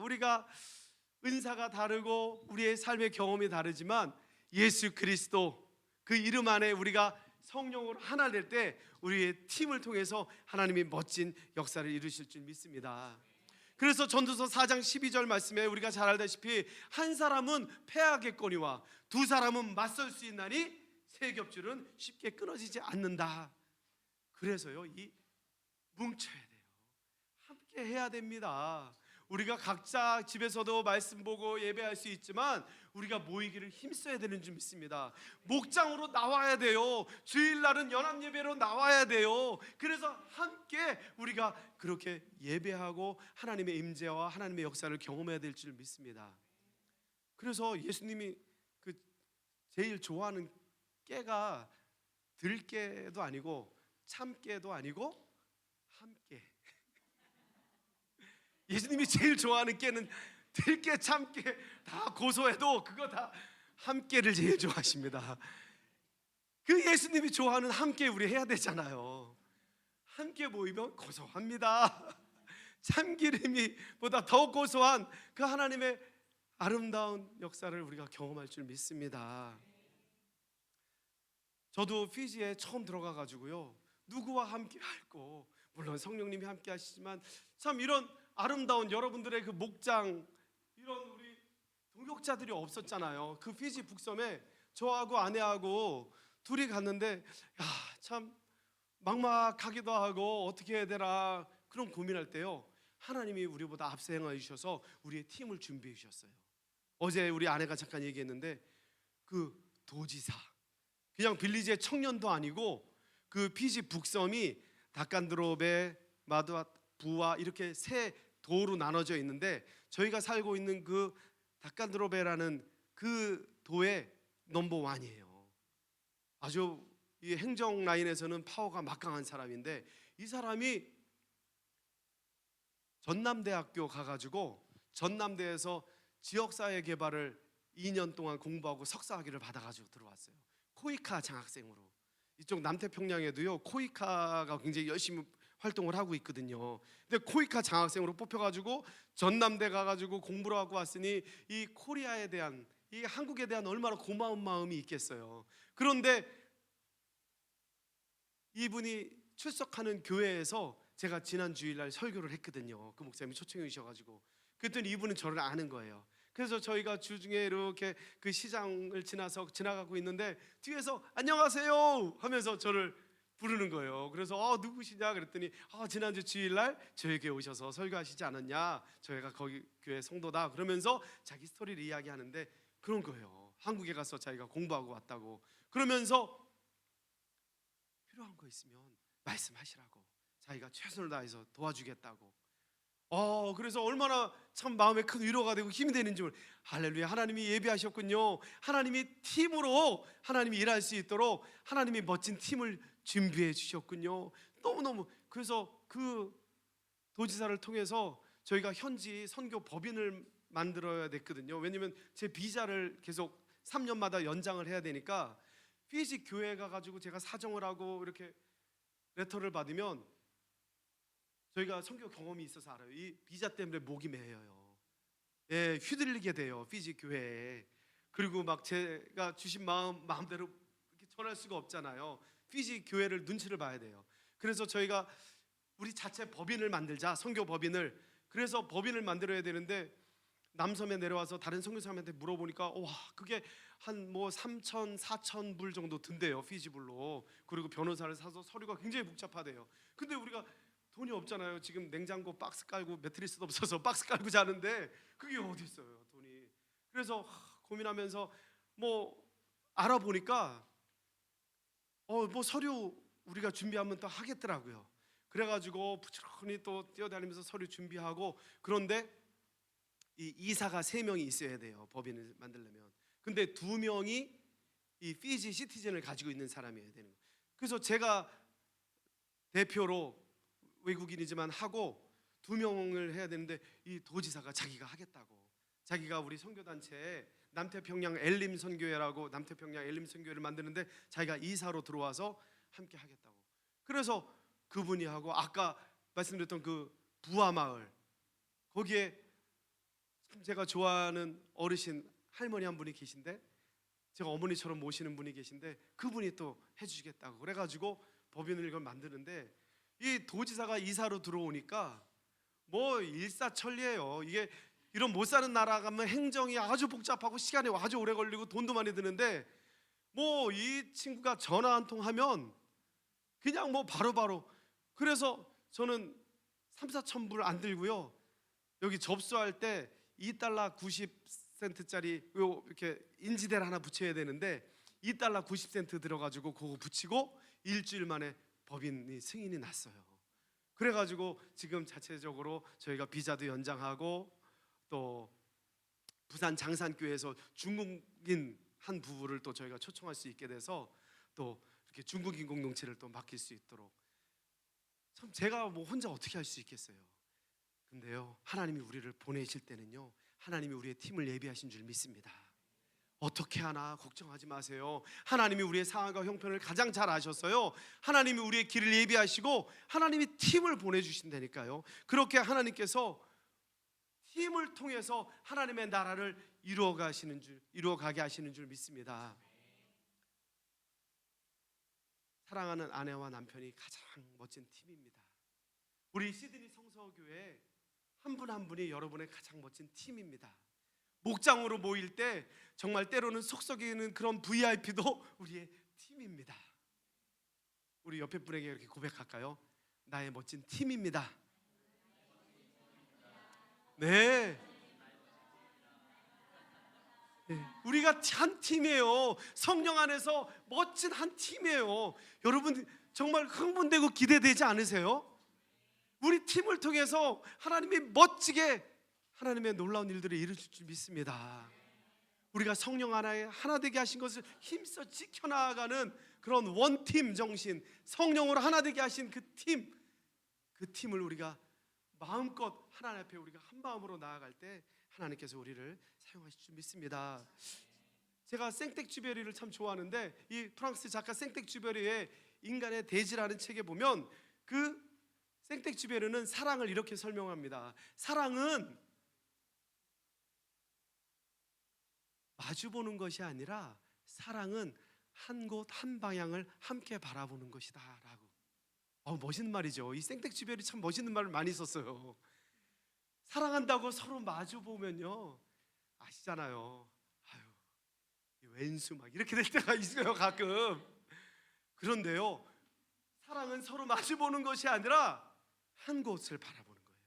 우리가 은사가 다르고 우리의 삶의 경험이 다르지만 예수 그리스도 그 이름 안에 우리가 성령으로 하나 될 때 우리의 팀을 통해서 하나님이 멋진 역사를 이루실 줄 믿습니다. 그래서 전도서 4장 12절 말씀에 우리가 잘 알다시피 한 사람은 패하겠거니와 두 사람은 맞설 수 있나니 세 겹줄은 쉽게 끊어지지 않는다. 그래서요, 이 뭉쳐야 돼요. 함께 해야 됩니다. 우리가 각자 집에서도 말씀 보고 예배할 수 있지만 우리가 모이기를 힘써야 되는 줄 믿습니다. 목장으로 나와야 돼요. 주일날은 연합예배로 나와야 돼요. 그래서 함께 우리가 그렇게 예배하고 하나님의 임재와 하나님의 역사를 경험해야 될 줄 믿습니다. 그래서 예수님이 그 제일 좋아하는 깨가 들깨도 아니고 참깨도 아니고 함께. 예수님이 제일 좋아하는 깨는 들깨, 참깨 다 고소해도 그거 다 함께를 제일 좋아하십니다. 그 예수님이 좋아하는 함께 우리 해야 되잖아요. 함께 모이면 고소합니다. 참기름이 보다 더 고소한 그 하나님의 아름다운 역사를 우리가 경험할 줄 믿습니다. 저도 피지에 처음 들어가 가지고요, 누구와 함께 할고, 물론 성령님이 함께 하시지만 참 이런 아름다운 여러분들의 그 목장, 이런 우리 동역자들이 없었잖아요. 그 피지 북섬에 저하고 아내하고 둘이 갔는데 참 막막하기도 하고 어떻게 해야 되나 그런 고민할 때요, 하나님이 우리보다 앞서 행하여 주셔서 우리의 팀을 준비해 주셨어요. 어제 우리 아내가 잠깐 얘기했는데 그 도지사, 그냥 빌리지의 청년도 아니고 그 피지 북섬이 다칸드롭에 마두아 부와 이렇게 세 도로 나눠져 있는데 저희가 살고 있는 그 다칸드롭에라는 그 도의 넘버 원이에요. 아주 이 행정 라인에서는 파워가 막강한 사람인데 이 사람이 전남대학교 가가지고 전남대에서 지역사회 개발을 2년 동안 공부하고 석사학위를 받아가지고 들어왔어요. 코이카 장학생으로. 이쪽 남태평양에도요 코이카가 굉장히 열심히 활동을 하고 있거든요. 근데 코이카 장학생으로 뽑혀가지고 전남대 가가지고 공부를 하고 왔으니 이 코리아에 대한, 이 한국에 대한 얼마나 고마운 마음이 있겠어요. 그런데 이분이 출석하는 교회에서 제가 지난 주일날 설교를 했거든요. 그 목사님이 초청해 주셔가지고, 그랬더니 이분은 저를 아는 거예요. 그래서 저희가 주중에 이렇게 그 시장을 지나가고 있는데 뒤에서 안녕하세요 하면서 저를 부르는 거예요. 그래서 누구시냐 그랬더니 지난주 주일날 저희 교회 오셔서 설교하시지 않았냐, 저희가 거기 교회 성도다 그러면서 자기 스토리를 이야기하는데 그런 거예요. 한국에 가서 자기가 공부하고 왔다고. 그러면서 필요한 거 있으면 말씀하시라고, 자기가 최선을 다해서 도와주겠다고. 그래서 얼마나 참 마음에 큰 위로가 되고 힘이 되는지 몰라요. 할렐루야, 하나님이 예비하셨군요. 하나님이 팀으로 하나님이 일할 수 있도록 하나님이 멋진 팀을 준비해 주셨군요. 너무너무. 그래서 그 도지사를 통해서 저희가 현지 선교 법인을 만들어야 됐거든요. 왜냐면 제 비자를 계속 3년마다 연장을 해야 되니까 피지 교회 가가지고 제가 사정을 하고 이렇게 레터를 받으면 저희가 선교 경험이 있어서 알아요. 이 비자 때문에 목이 메여요. 예, 휘둘리게 돼요 피지 교회에. 그리고 막 제가 주신 마음대로 이렇게 전할 수가 없잖아요. 피지 교회를 눈치를 봐야 돼요. 그래서 저희가 우리 자체 법인을 만들자, 선교 법인을. 그래서 법인을 만들어야 되는데 남섬에 내려와서 다른 선교사님한테 물어보니까 그게 한 3,000, 4,000 불 정도 든대요, 피지불로. 그리고 변호사를 사서 서류가 굉장히 복잡하대요. 근데 우리가 돈이 없잖아요. 지금 냉장고 박스 깔고 매트리스도 없어서 박스 깔고 자는데 그게 어디 있어요, 돈이. 그래서 고민하면서 알아보니까 서류 우리가 준비하면 또 하겠더라고요. 그래가지고 부지런히 또 뛰어다니면서 서류 준비하고. 그런데 이 이사가 3명이 있어야 돼요, 법인을 만들려면. 근데 2명이 이 피지 시티즌을 가지고 있는 사람이어야 되는 거예요. 그래서 제가 대표로 외국인이지만 하고 2명을 해야 되는데 이 도지사가 자기가 하겠다고, 자기가 우리 선교단체에 남태평양 엘림 선교회라고 남태평양 엘림 선교회를 만드는데 자기가 이사로 들어와서 함께 하겠다고. 그래서 그분이 하고, 아까 말씀드렸던 그 부하마을, 거기에 제가 좋아하는 어르신 할머니 한 분이 계신데, 제가 어머니처럼 모시는 분이 계신데 그분이 또 해주시겠다고 그래가지고 법인을 이걸 만드는데, 이 도지사가 이사로 들어오니까 일사천리예요. 이게 이런 못 사는 나라 가면 행정이 아주 복잡하고 시간이 아주 오래 걸리고 돈도 많이 드는데 이 친구가 전화 한 통 하면 그냥 바로바로. 그래서 저는 3, 4천 불 안 들고요, 여기 접수할 때 $2 90센트짜리 이렇게 인지대를 하나 붙여야 되는데 $2 90센트 들어가지고 그거 붙이고 일주일 만에 법인이 승인이 났어요. 그래가지고 지금 자체적으로 저희가 비자도 연장하고, 또 부산 장산교회에서 중국인 한 부부를 또 저희가 초청할 수 있게 돼서 또 이렇게 중국인 공동체를 또 맡길 수 있도록. 참 제가 혼자 어떻게 할 수 있겠어요. 근데요, 하나님이 우리를 보내실 때는요, 하나님이 우리의 팀을 예비하신 줄 믿습니다. 어떻게 하나 걱정하지 마세요. 하나님이 우리의 상황과 형편을 가장 잘 아셨어요. 하나님이 우리의 길을 예비하시고 하나님이 팀을 보내주신다니까요. 그렇게 하나님께서 팀을 통해서 하나님의 나라를 이루어가게 하시는 줄 믿습니다. 사랑하는 아내와 남편이 가장 멋진 팀입니다. 우리 시드니 성서교회 한 분 한 분이 여러분의 가장 멋진 팀입니다. 목장으로 모일 때 정말 때로는 속썩이는 그런 VIP도 우리의 팀입니다. 우리 옆에 분에게 이렇게 고백할까요? 나의 멋진 팀입니다. 네. 우리가 한 팀이에요. 성령 안에서 멋진 한 팀이에요. 여러분 정말 흥분되고 기대되지 않으세요? 우리 팀을 통해서 하나님이 멋지게 하나님의 놀라운 일들을 이루실 줄 믿습니다. 우리가 성령 하나 되게 하신 것을 힘써 지켜나가는 그런 원팀 정신, 성령으로 하나 되게 하신 그 팀을 우리가 마음껏 하나님 앞에 우리가 한 마음으로 나아갈 때 하나님께서 우리를 사용하실 줄 믿습니다. 제가 생텍쥐베리를 참 좋아하는데 이 프랑스 작가 생텍쥐베리의 인간의 대지라는 책에 보면 그 생텍쥐베르는 사랑을 이렇게 설명합니다. 사랑은 마주보는 것이 아니라 사랑은 한 곳 한 방향을 함께 바라보는 것이다 라고. 멋있는 말이죠. 이 생텍쥐베리 참 멋있는 말을 많이 썼어요. 사랑한다고 서로 마주보면요, 아시잖아요, 이 왼수 막 이렇게 될 때가 있어요 가끔. 그런데요, 사랑은 서로 마주보는 것이 아니라 한 곳을 바라보는 거예요.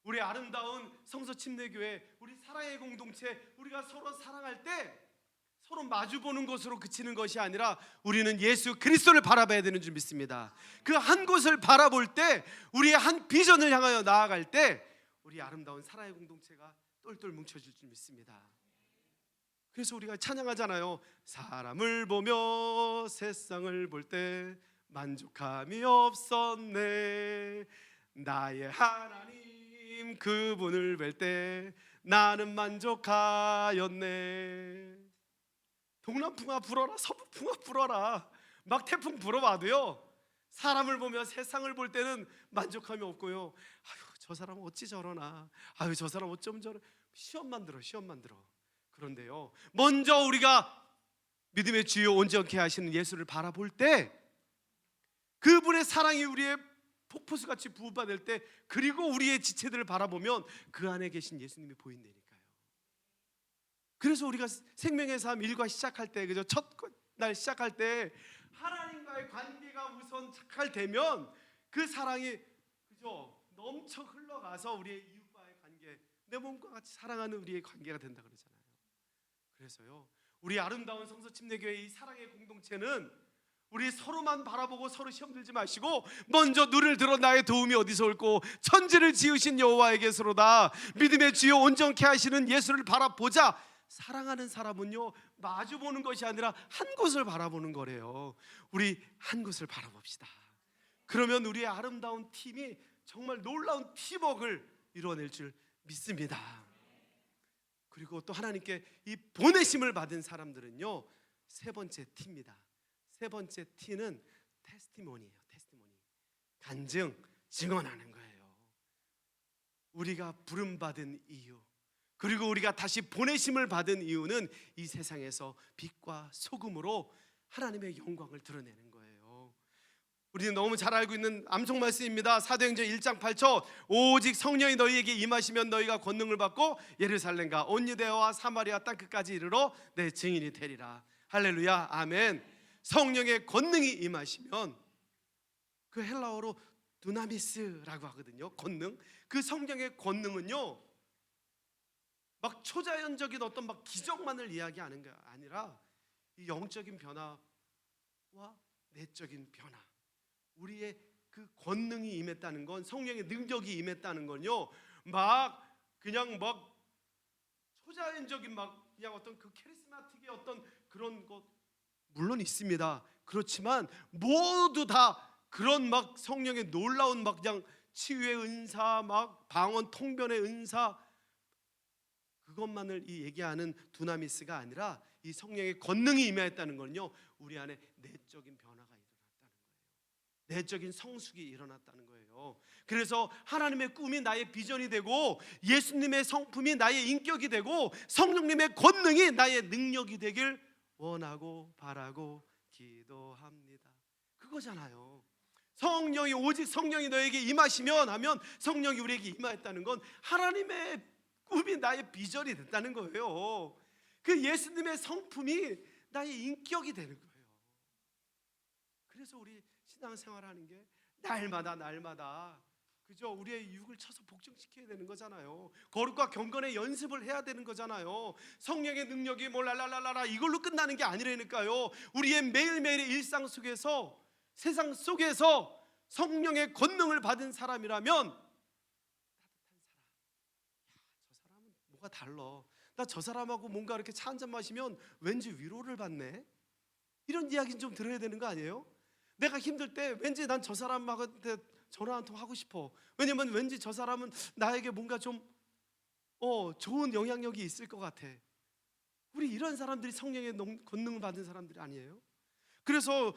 우리 아름다운 성서침례교회, 우리 사랑의 공동체, 우리가 서로 사랑할 때 서로 마주보는 것으로 그치는 것이 아니라 우리는 예수 그리스도를 바라봐야 되는 줄 믿습니다. 그 한 곳을 바라볼 때, 우리의 한 비전을 향하여 나아갈 때 우리 아름다운 사랑의 공동체가 똘똘 뭉쳐질 줄 믿습니다. 그래서 우리가 찬양하잖아요. 사람을 보며 세상을 볼 때 만족함이 없었네. 나의 하나님 그분을 뵐 때 나는 만족하였네. 동남풍아 불어라, 서북풍아 불어라, 막 태풍 불어와도요, 사람을 보며 세상을 볼 때는 만족함이 없고요, 저 사람 어찌 저러나, 저 사람 어쩜 저러, 시험만 들어. 그런데요, 먼저 우리가 믿음의 주요 온전케 하시는 예수를 바라볼 때, 그분의 사랑이 우리의 폭포수같이 부어받을 때, 그리고 우리의 지체들을 바라보면 그 안에 계신 예수님이 보인다니까요. 그래서 우리가 생명의 삶 일과 시작할 때, 그죠? 첫 날 시작할 때 하나님과의 관계가 우선 착할되면 그 사랑이, 그죠? 넘쳐 흘러가서 우리의 이웃과의 관계, 내 몸과 같이 사랑하는 우리의 관계가 된다 그러잖아요. 그래서요, 우리 아름다운 성서침례교회의 이 사랑의 공동체는 우리 서로만 바라보고 서로 시험 들지 마시고 먼저 눈을 들어 나의 도움이 어디서 올꼬 천지를 지으신 여호와에게서로다. 믿음의 주요 온전케 하시는 예수를 바라보자. 사랑하는 사람은요, 마주보는 것이 아니라 한 곳을 바라보는 거래요. 우리 한 곳을 바라봅시다. 그러면 우리의 아름다운 팀이 정말 놀라운 팀워크를 이루어낼 줄 믿습니다. 그리고 또 하나님께 이 보내심을 받은 사람들은요, 세 번째 T입니다. 세 번째 T는 테스티모니예요. 테스티모니, 간증, 증언하는 거예요. 우리가 부름받은 이유, 그리고 우리가 다시 보내심을 받은 이유는 이 세상에서 빛과 소금으로 하나님의 영광을 드러내는 거예요. 우리는 너무 잘 알고 있는 암송 말씀입니다. 사도행전 1장 8절, 오직 성령이 너희에게 임하시면 너희가 권능을 받고 예루살렘과 온 유대와 사마리아 땅 끝까지 이르러 내 증인이 되리라. 할렐루야, 아멘. 성령의 권능이 임하시면, 그 헬라어로 두나미스라고 하거든요. 권능. 그 성령의 권능은요, 막 초자연적인 어떤 막 기적만을 이야기하는 게 아니라 이 영적인 변화와 내적인 변화, 우리의 그 권능이 임했다는 건, 성령의 능력이 임했다는 건요, 막 그냥 막 초자연적인 막 그냥 어떤 그 카리스마틱의 어떤 그런 것 물론 있습니다. 그렇지만 모두 다 그런 막 성령의 놀라운 막 그냥 치유의 은사, 막 방언 통변의 은사, 그것만을 이 얘기하는 두나미스가 아니라 이 성령의 권능이 임하였다는 건요, 우리 안에 내적인 변화가 일어났다는 거예요. 내적인 성숙이 일어났다는 거예요. 그래서 하나님의 꿈이 나의 비전이 되고, 예수님의 성품이 나의 인격이 되고, 성령님의 권능이 나의 능력이 되길 원하고 바라고 기도합니다. 그거잖아요. 성령이, 오직 성령이 너에게 임하시면 하면 성령이 우리에게 임하였다는 건 하나님의 꿈이 나의 비전이 됐다는 거예요. 그 예수님의 성품이 나의 인격이 되는 거예요. 그래서 우리 신앙생활하는 게 날마다 그죠? 우리의 육을 쳐서 복종시켜야 되는 거잖아요. 거룩과 경건의 연습을 해야 되는 거잖아요. 성령의 능력이 뭐 랄랄랄라 이걸로 끝나는 게 아니라니까요. 우리의 매일매일의 일상 속에서, 세상 속에서 성령의 권능을 받은 사람이라면, 따뜻한 사람, 저 사람은 뭐가 달라, 나 저 사람하고 뭔가 이렇게 차 한잔 마시면 왠지 위로를 받네, 이런 이야기는 좀 들어야 되는 거 아니에요? 내가 힘들 때 왠지 난 저 사람한테 전화 한 통 하고 싶어. 왜냐면 왠지 저 사람은 나에게 뭔가 좀 좋은 영향력이 있을 것 같아. 우리 이런 사람들이 성령의 권능을 받은 사람들이 아니에요? 그래서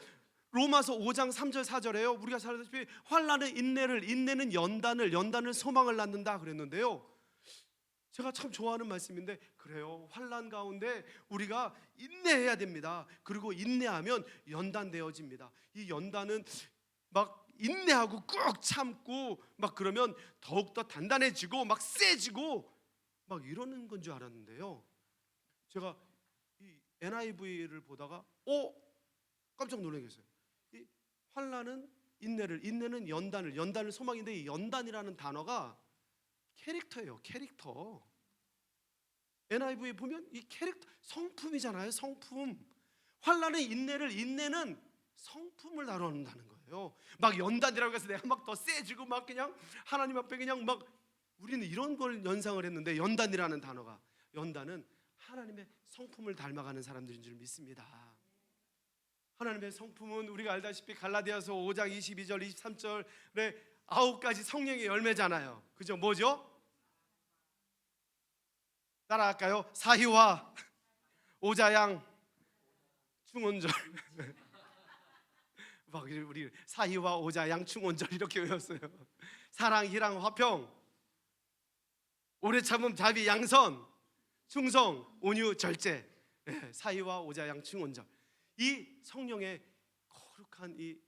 로마서 5장 3절 4절에요. 우리가 잘 알다시피 환난은 인내를, 인내는 연단을 소망을 낳는다 그랬는데요. 제가 참 좋아하는 말씀인데, 그래요. 환난 가운데 우리가 인내해야 됩니다. 그리고 인내하면 연단되어집니다. 이 연단은 막 인내하고 꾹 참고 막 그러면 더욱더 단단해지고 막 세지고 막 이러는 건 줄 알았는데요. 제가 이 NIV를 보다가 깜짝 놀라겠어요. 이 환난은 인내를, 인내는 연단을 소망인데, 이 연단이라는 단어가 캐릭터예요. 캐릭터. NIV에 보면 이 캐릭터 성품이잖아요. 성품. 환난은 인내를, 인내는 성품을 나눠낸다는 거예요. 막 연단이라고 해서 내가 막 더 세지고 막 그냥 하나님 앞에 그냥 막, 우리는 이런 걸 연상을 했는데, 연단이라는 단어가, 연단은 하나님의 성품을 닮아가는 사람들인 줄 믿습니다. 하나님의 성품은 우리가 알다시피 갈라디아서 5장 22절 23절에 9가지 성령의 열매잖아요. 그죠? 뭐죠? 따라할까요? 사희와 오자양 충온절. 막 우리 사희와 오자양 충온절 이렇게 외웠어요. 사랑, 희랑, 화평, 오래 참음, 자비, 양선, 충성, 온유, 절제. 사희와 오자양 충온절. 이 성령의 거룩한 이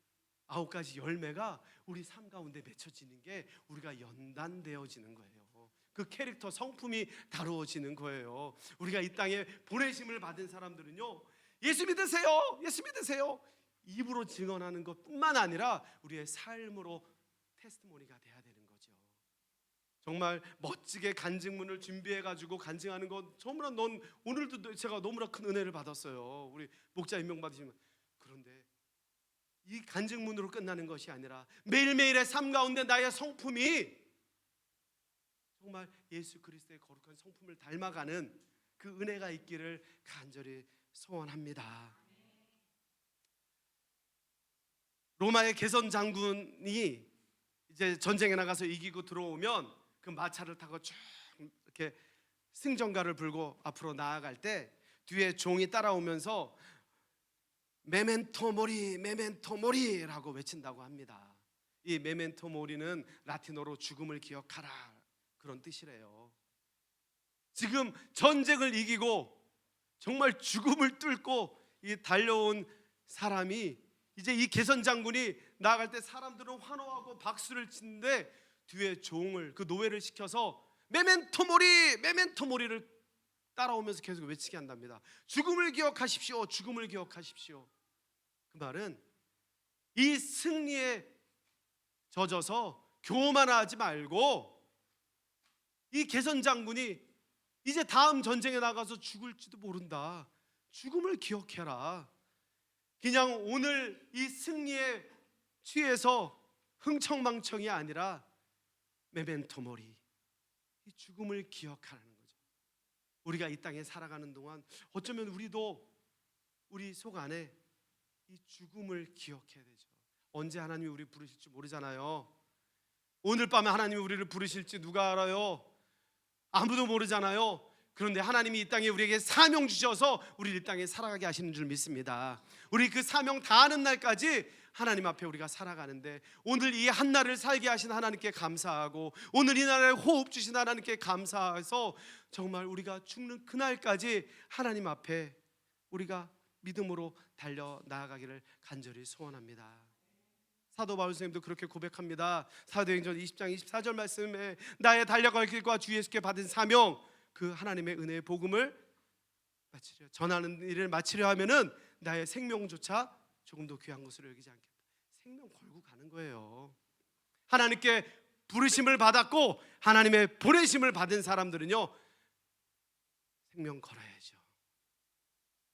9가지 열매가 우리 삶 가운데 맺혀지는 게 우리가 연단되어지는 거예요. 그 캐릭터 성품이 다루어지는 거예요. 우리가 이 땅에 보내심을 받은 사람들은요, 예수 믿으세요, 예수 믿으세요 입으로 증언하는 것뿐만 아니라 우리의 삶으로 테스티모니가 돼야 되는 거죠. 정말 멋지게 간증문을 준비해가지고 간증하는 건 정말 오늘도 제가 너무나 큰 은혜를 받았어요. 우리 목자 임명 받으시면. 그런데 이 간증문으로 끝나는 것이 아니라 매일매일의 삶 가운데 나의 성품이 정말 예수 그리스도의 거룩한 성품을 닮아가는 그 은혜가 있기를 간절히 소원합니다. 로마의 개선 장군이 이제 전쟁에 나가서 이기고 들어오면 그 마차를 타고 쭉 이렇게 승전가를 불고 앞으로 나아갈 때 뒤에 종이 따라오면서 메멘토 모리, 메멘토 모리라고 외친다고 합니다. 이 메멘토 모리는 라틴어로 죽음을 기억하라, 그런 뜻이래요. 지금 전쟁을 이기고 정말 죽음을 뚫고 이 달려온 사람이, 이제 이 개선 장군이 나아갈 때 사람들은 환호하고 박수를 치는데 뒤에 종을, 그 노예를 시켜서 메멘토 모리, 메멘토 모리를 따라오면서 계속 외치게 한답니다. 죽음을 기억하십시오, 죽음을 기억하십시오. 그 말은 이 승리에 젖어서 교만하지 말고, 이 개선 장군이 이제 다음 전쟁에 나가서 죽을지도 모른다, 죽음을 기억해라. 그냥 오늘 이 승리에 취해서 흥청망청이 아니라 메멘토 모리, 이 죽음을 기억하라는 거죠. 우리가 이 땅에 살아가는 동안 어쩌면 우리도 우리 속 안에 이 죽음을 기억해야 되죠. 언제 하나님이 우리 부르실지 모르잖아요. 오늘 밤에 하나님이 우리를 부르실지 누가 알아요? 아무도 모르잖아요. 그런데 하나님이 이 땅에 우리에게 사명 주셔서 우리 이 땅에 살아가게 하시는 줄 믿습니다. 우리 그 사명 다하는 날까지 하나님 앞에 우리가 살아가는데, 오늘 이 한날을 살게 하신 하나님께 감사하고, 오늘 이 날에 호흡 주신 하나님께 감사해서 정말 우리가 죽는 그날까지 하나님 앞에 우리가 믿음으로 달려 나아가기를 간절히 소원합니다. 사도 바울 선생님도 그렇게 고백합니다. 사도행전 20장 24절 말씀에 나의 달려갈 길과 주 예수께 받은 사명, 그 하나님의 은혜의 복음을 마치려, 전하는 일을 마치려 하면은 나의 생명조차 조금도 귀한 것으로 여기지 않겠다. 생명 걸고 가는 거예요. 하나님께 부르심을 받았고 하나님의 보내심을 받은 사람들은요, 생명 걸어야죠.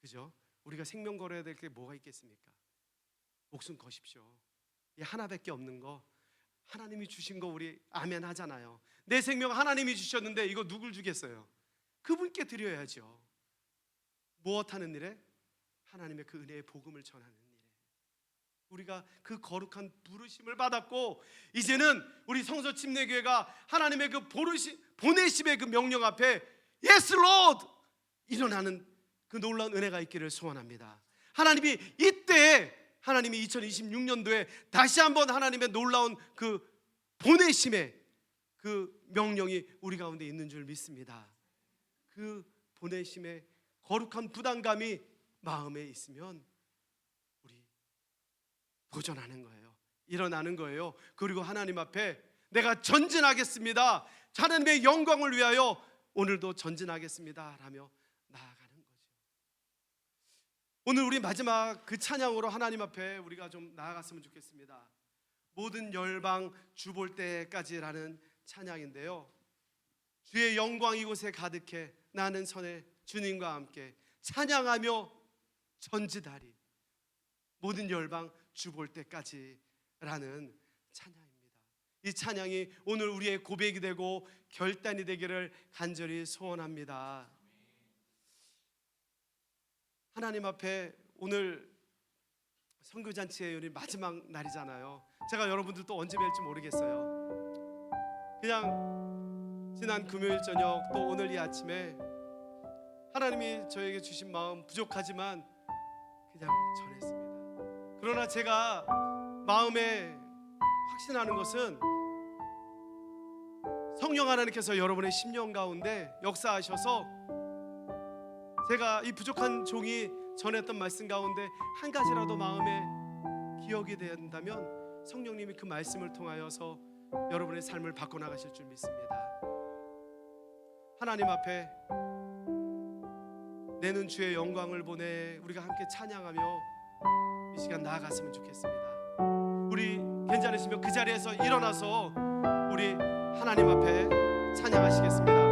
그죠? 우리가 생명 걸어야 될 게 뭐가 있겠습니까? 목숨 거십시오. 이 하나밖에 없는 거, 하나님이 주신 거 우리 아멘 하잖아요. 내 생명 하나님이 주셨는데 이거 누굴 주겠어요? 그분께 드려야죠. 무엇하는 일에? 하나님의 그 은혜의 복음을 전하는 일에. 우리가 그 거룩한 부르심을 받았고 이제는 우리 성서 침례교회가 하나님의 그 보내심의 그 명령 앞에 Yes Lord 일어나는 그 놀라운 은혜가 있기를 소원합니다. 하나님이 이때 하나님이 2026년도에 다시 한번 하나님의 놀라운 그 보내심의 그 명령이 우리 가운데 있는 줄 믿습니다. 그 보내심의 거룩한 부담감이 마음에 있으면 우리 도전하는 거예요. 일어나는 거예요. 그리고 하나님 앞에 내가 전진하겠습니다. 하나님의 영광을 위하여 오늘도 전진하겠습니다 라며 나아가는 거죠. 오늘 우리 마지막 그 찬양으로 하나님 앞에 우리가 좀 나아갔으면 좋겠습니다. 모든 열방 주 볼 때까지라는 찬양인데요, 주의 영광 이곳에 가득해 나는 선의 주님과 함께 찬양하며 전지다리. 모든 열방 주 볼 때까지라는 찬양입니다. 이 찬양이 오늘 우리의 고백이 되고 결단이 되기를 간절히 소원합니다. 하나님 앞에 오늘 선교잔치의 우리 마지막 날이잖아요. 제가 여러분들 또 언제 뵐지 모르겠어요. 그냥 지난 금요일 저녁 또 오늘 이 아침에 하나님이 저에게 주신 마음 부족하지만 그냥 전했습니다. 그러나 제가 마음에 확신하는 것은 성령 하나님께서 여러분의 심령 가운데 역사하셔서 제가 이 부족한 종이 전했던 말씀 가운데 한 가지라도 마음에 기억이 된다면 성령님이 그 말씀을 통하여서 여러분의 삶을 바꿔나가실 줄 믿습니다. 하나님 앞에 내는 주의 영광을 보내 우리가 함께 찬양하며 이 시간 나아갔으면 좋겠습니다. 우리 괜찮으시면 그 자리에서 일어나서 우리 하나님 앞에 찬양하시겠습니다.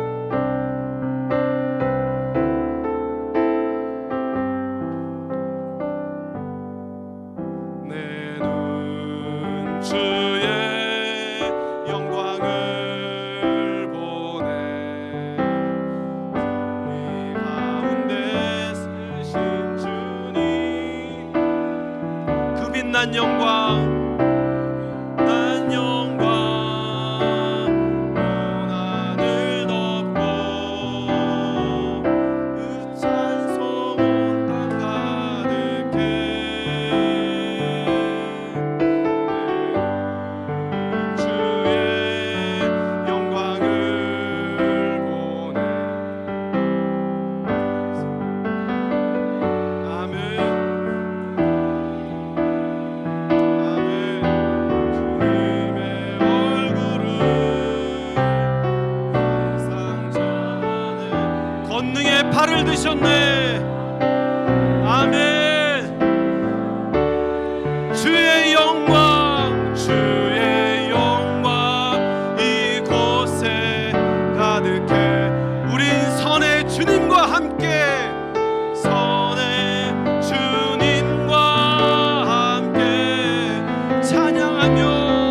영광, 난 영광, 온 하늘 덮고 그 찬송 온 땅 가득해. 주의 영광을 보내. 아멘. 권능의 팔을 드셨네. 아멘. 주의 영광, 주의 영광 이곳에 가득해. 우린 선의 주님과 함께, 선의 주님과 함께 찬양하며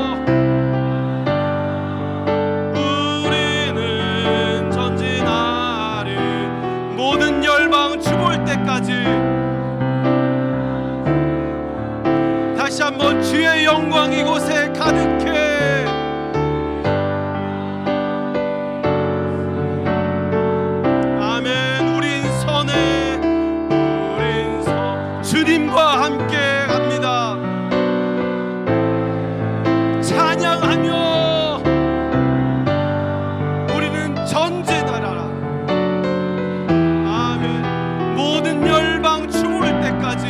다시 한번 주의 영광 이곳에 가득해. 아멘. 우린 선에 주님과 함께 갑니다. 찬양하며 우리는 전진하라. 아멘. 모든 열방 주 볼 때까지,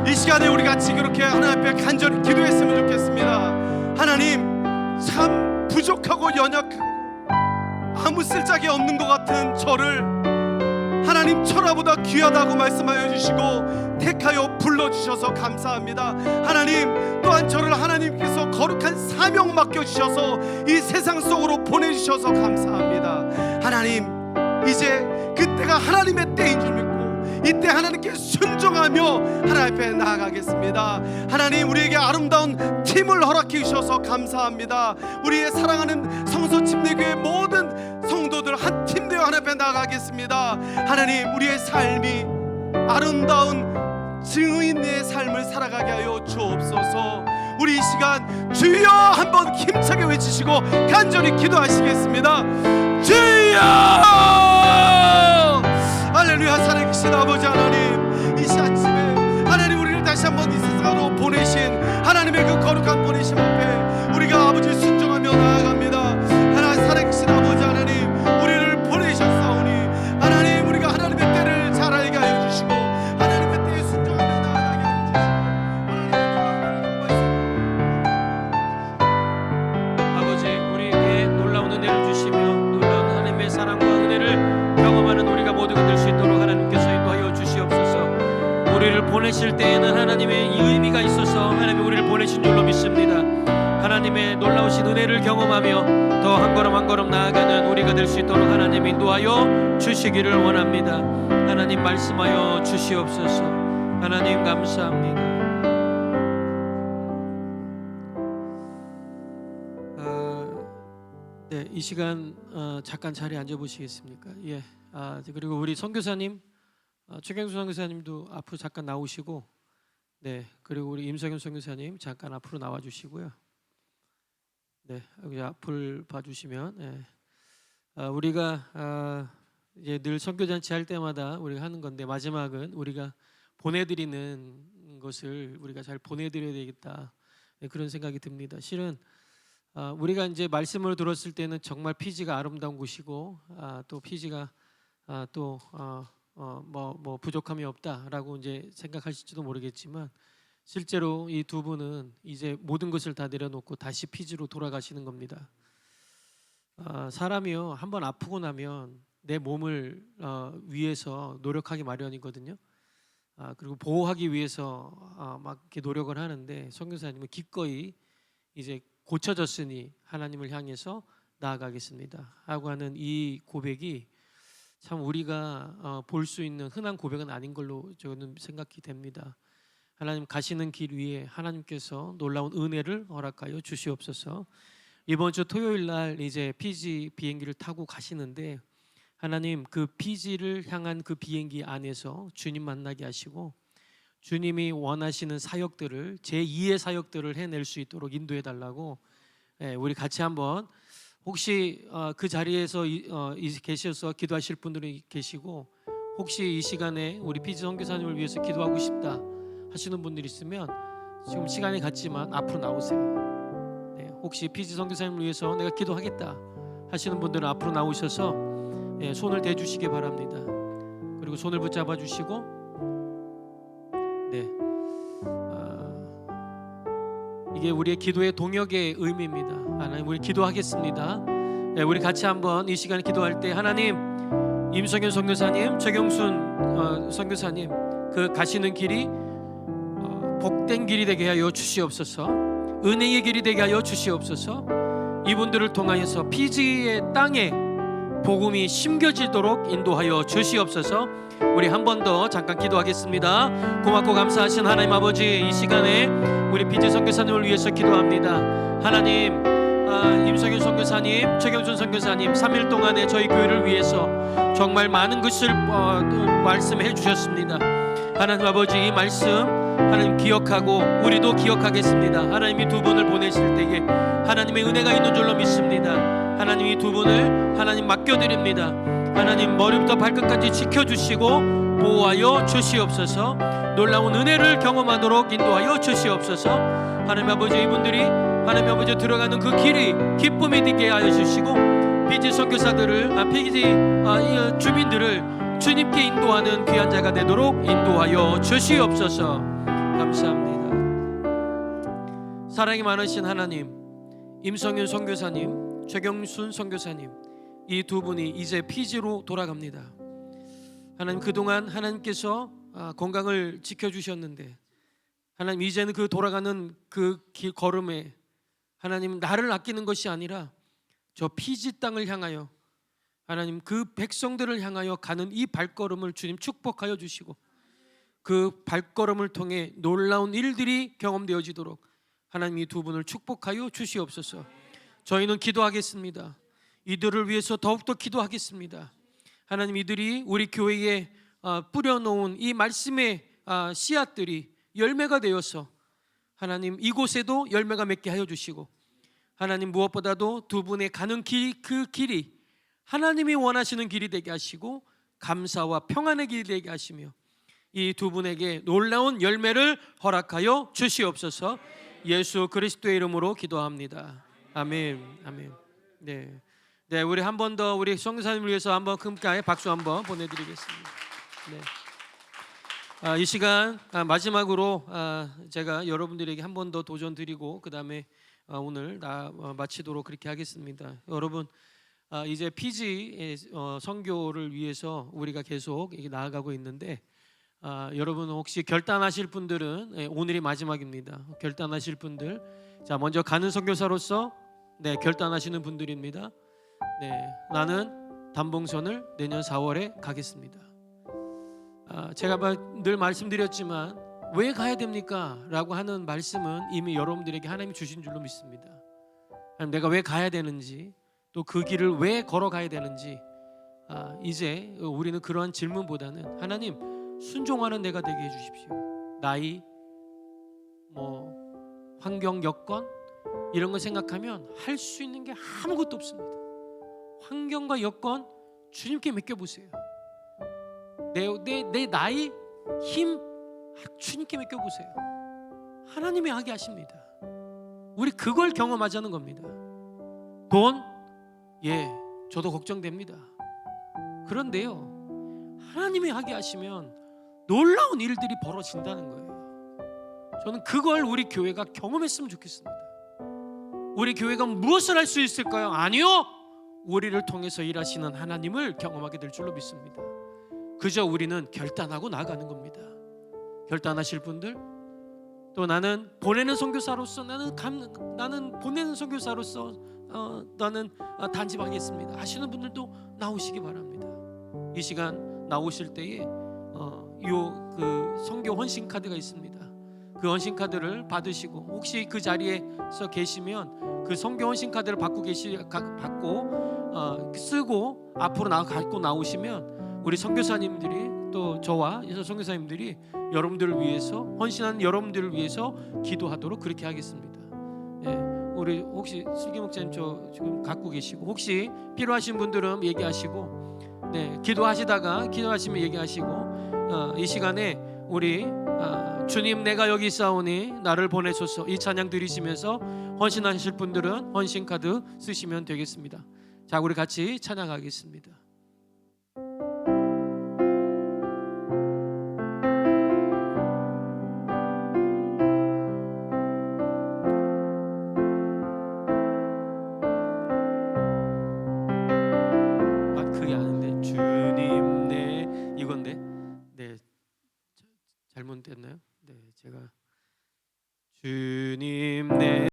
이 시간에 우리 같이 그렇게 하나님 앞에 간절히 기도했으면 좋겠습니다. 하나님, 참 부족하고 연약하고 아무 쓸데기 없는 것 같은 저를 하나님 철화보다 귀하다고 말씀하여 주시고 택하여 불러주셔서 감사합니다. 하나님, 또한 저를 하나님께서 거룩한 사명 맡겨주셔서 이 세상 속으로 보내주셔서 감사합니다. 하나님, 이제 그때가 하나님의 때인 줄 믿고 이때 하나님께 순종하며 하나님 앞에 나아가겠습니다. 하나님, 우리에게 아름다운 팀을 허락해 주셔서 감사합니다. 우리의 사랑하는 성서 침례교회 모든 성도들 한 팀 되어 하나님 앞에 나아가겠습니다. 하나님, 우리의 삶이 아름다운 증인의 삶을 살아가게 하여 주옵소서. 우리 이 시간 주여 한번 힘차게 외치시고 간절히 기도하시겠습니다. 주여! 할렐루야. 살아계신 아버지 하나님, 이 아침에 하나님 우리를 다시 한번 이 세상으로 보내신 하나님의 그 거룩한 보내심 앞에 우리가 아버지 순종하며 나아갑니다. 하나님 살아계신 아버지 하나님, 우리를 보내셨사오니 하나님 우리가 하나님의 때를 잘 알게 하여 주시고 하나님의 때에 순종하며 나아가게 하여 주시고 아버지, 우리에게 놀라운 은혜를 주시며 놀라운 하나님의 사랑과 은혜를 경험하는 우리가 모두가 될 수 있도록 하나님께서 인도하여 주시옵소서. 우리를 보내실 때에는 하나님의 이 의미가 있어서 하나님이 우리를 보내신 줄로 믿습니다. 하나님의 놀라우신 은혜를 경험하며 더 한 걸음 한 걸음 나아가는 우리가 될 수 있도록 하나님 인도하여 주시기를 원합니다. 하나님 말씀하여 주시옵소서. 하나님 감사합니다. 네, 이 시간 잠깐 자리에 앉아 보시겠습니까? 예. 그리고 우리 선교사님, 최경수 선교사님도 앞으로 잠깐 나오시고, 네, 그리고 우리 임석현 선교사님 잠깐 앞으로 나와 주시고요. 네, 여기 앞을 봐주시면, 네. 우리가 이제 늘 선교잔치 할 때마다 우리가 하는 건데 마지막은 우리가 보내드리는 것을 우리가 잘 보내드려야 되겠다, 네, 그런 생각이 듭니다. 실은 우리가 이제 말씀을 들었을 때는 정말 피지가 아름다운 곳이고 또 피지가 뭐 부족함이 없다라고 이제 생각하실지도 모르겠지만 실제로 이 두 분은 이제 모든 것을 다 내려놓고 다시 피지로 돌아가시는 겁니다. 사람이요 한번 아프고 나면 내 몸을 위해서 노력하기 마련이거든요. 그리고 보호하기 위해서 막 이렇게 노력을 하는데 선교사님은 기꺼이 이제 고쳐졌으니 하나님을 향해서 나아가겠습니다 하고 하는 이 고백이 참 우리가 볼 수 있는 흔한 고백은 아닌 걸로 저는 생각이 됩니다. 하나님 가시는 길 위에 하나님께서 놀라운 은혜를 허락하여 주시옵소서. 이번 주 토요일 날 이제 피지 비행기를 타고 가시는데 하나님 그 피지를 향한 그 비행기 안에서 주님 만나게 하시고 주님이 원하시는 사역들을 제2의 사역들을 해낼 수 있도록 인도해 달라고 우리 같이 한번 혹시 그 자리에서 계셔서 기도하실 분들이 계시고 혹시 이 시간에 우리 피지 선교사님을 위해서 기도하고 싶다 하시는 분들이 있으면 지금 시간이 같지만 앞으로 나오세요. 네, 혹시 피지 선교사님을 위해서 내가 기도하겠다 하시는 분들은 앞으로 나오셔서 손을 대주시기 바랍니다. 그리고 손을 붙잡아 주시고 네, 이게 우리의 기도의 동역의 의미입니다. 하나님 우리 기도하겠습니다. 네, 우리 같이 한번 이 시간에 기도할 때 하나님 임성현 선교사님, 최경순 선교사님 그 가시는 길이 복된 길이 되게 하여 주시옵소서. 은혜의 길이 되게 하여 주시옵소서. 이분들을 통하여서 피지의 땅에 복음이 심겨지도록 인도하여 주시옵소서. 우리 한 번 더 잠깐 기도하겠습니다. 고맙고 감사하신 하나님 아버지, 이 시간에 우리 피지 선교사님을 위해서 기도합니다. 하나님 임성현 선교사님, 최경준 선교사님 3일 동안에 저희 교회를 위해서 정말 많은 것을 말씀해 주셨습니다. 하나님 아버지 이 말씀 하나님 기억하고 우리도 기억하겠습니다. 하나님이 두 분을 보내실 때에 하나님의 은혜가 있는 줄로 믿습니다. 하나님이 두 분을 하나님 맡겨드립니다. 하나님 머리부터 발끝까지 지켜주시고 보호하여 주시옵소서. 놀라운 은혜를 경험하도록 인도하여 주시옵소서. 하나님 아버지 이분들이 하나님 아버지 들어가는 그 길이 기쁨이 되게 하여 주시고 피지 선교사들을 피지 주민들을 주님께 인도하는 귀한 자가 되도록 인도하여 주시옵소서. 감사합니다. 사랑이 많으신 하나님, 임성윤 선교사님, 최경순 선교사님 이 두 분이 이제 피지로 돌아갑니다. 하나님 그동안 하나님께서 건강을 지켜주셨는데 하나님 이제는 그 돌아가는 그 길 걸음에 하나님 나를 아끼는 것이 아니라 저 피지 땅을 향하여 하나님 그 백성들을 향하여 가는 이 발걸음을 주님 축복하여 주시고 그 발걸음을 통해 놀라운 일들이 경험되어지도록 하나님 이 두 분을 축복하여 주시옵소서. 저희는 기도하겠습니다. 이들을 위해서 더욱더 기도하겠습니다. 하나님 이들이 우리 교회의 뿌려놓은 이 말씀의 씨앗들이 열매가 되어서 하나님 이곳에도 열매가 맺게 하여 주시고, 하나님 무엇보다도 두 분의 가는 그 길이 하나님이 원하시는 길이 되게 하시고 감사와 평안의 길이 되게 하시며 이 두 분에게 놀라운 열매를 허락하여 주시옵소서. 예수 그리스도의 이름으로 기도합니다. 아멘. 아멘. 네, 우리 한 번 더 우리 성교사님을 위해서 한번 금가에 박수 한번 보내드리겠습니다. 이 시간 마지막으로 제가 여러분들에게 한 번 더 도전 드리고 그 다음에 오늘 마치도록 그렇게 하겠습니다. 여러분, 이제 피지의 선교를 위해서 우리가 계속 나아가고 있는데, 여러분 혹시 결단하실 분들은 오늘이 마지막입니다. 결단하실 분들, 자 먼저 가는 선교사로서 결단하시는 분들입니다. 나는 담봉선을 내년 4월에 가겠습니다. 제가 늘 말씀드렸지만 왜 가야 됩니까? 라고 하는 말씀은 이미 여러분들에게 하나님이 주신 줄로 믿습니다. 내가 왜 가야 되는지, 또 그 길을 왜 걸어가야 되는지, 이제 우리는 그러한 질문보다는 하나님 순종하는 내가 되게 해주십시오. 나이, 환경, 여건 이런 거 생각하면 할 수 있는 게 아무것도 없습니다. 환경과 여건 주님께 맡겨보세요. 내 나이, 힘 주님께 맡겨보세요. 하나님이 하게 하십니다. 우리 그걸 경험하자는 겁니다. 돈, 저도 걱정됩니다. 그런데요, 하나님이 하게 하시면 놀라운 일들이 벌어진다는 거예요. 저는 그걸 우리 교회가 경험했으면 좋겠습니다. 우리 교회가 무엇을 할 수 있을까요? 아니요, 우리를 통해서 일하시는 하나님을 경험하게 될 줄로 믿습니다. 그저 우리는 결단하고 나가는 겁니다. 결단하실 분들, 또 나는 보내는 선교사로서 나는 보내는 선교사로서 나는 단집하겠습니다 하시는 분들도 나오시기 바랍니다. 이 시간 나오실 때에 그 선교 헌신 카드가 있습니다. 그 헌신 카드를 받으시고, 혹시 그 자리에서 계시면 그 선교 헌신 카드를 받고 쓰고 앞으로 갖고 나오시면 우리 선교사님들이, 또 저와 선교사님들이 여러분들을 위해서, 헌신하는 여러분들을 위해서 기도하도록 그렇게 하겠습니다. 우리 혹시 슬기 목사님 저 지금 갖고 계시고, 혹시 필요하신 분들은 얘기하시고, 기도하시면 얘기하시고, 이 시간에 우리 주님 내가 여기 있사오니 나를 보내소서 이 찬양 드리시면서 헌신하실 분들은 헌신 카드 쓰시면 되겠습니다. 자, 우리 같이 찬양하겠습니다. 그게 아닌데, 주님 내 이건데, 잘못됐나요? 제가 주님 내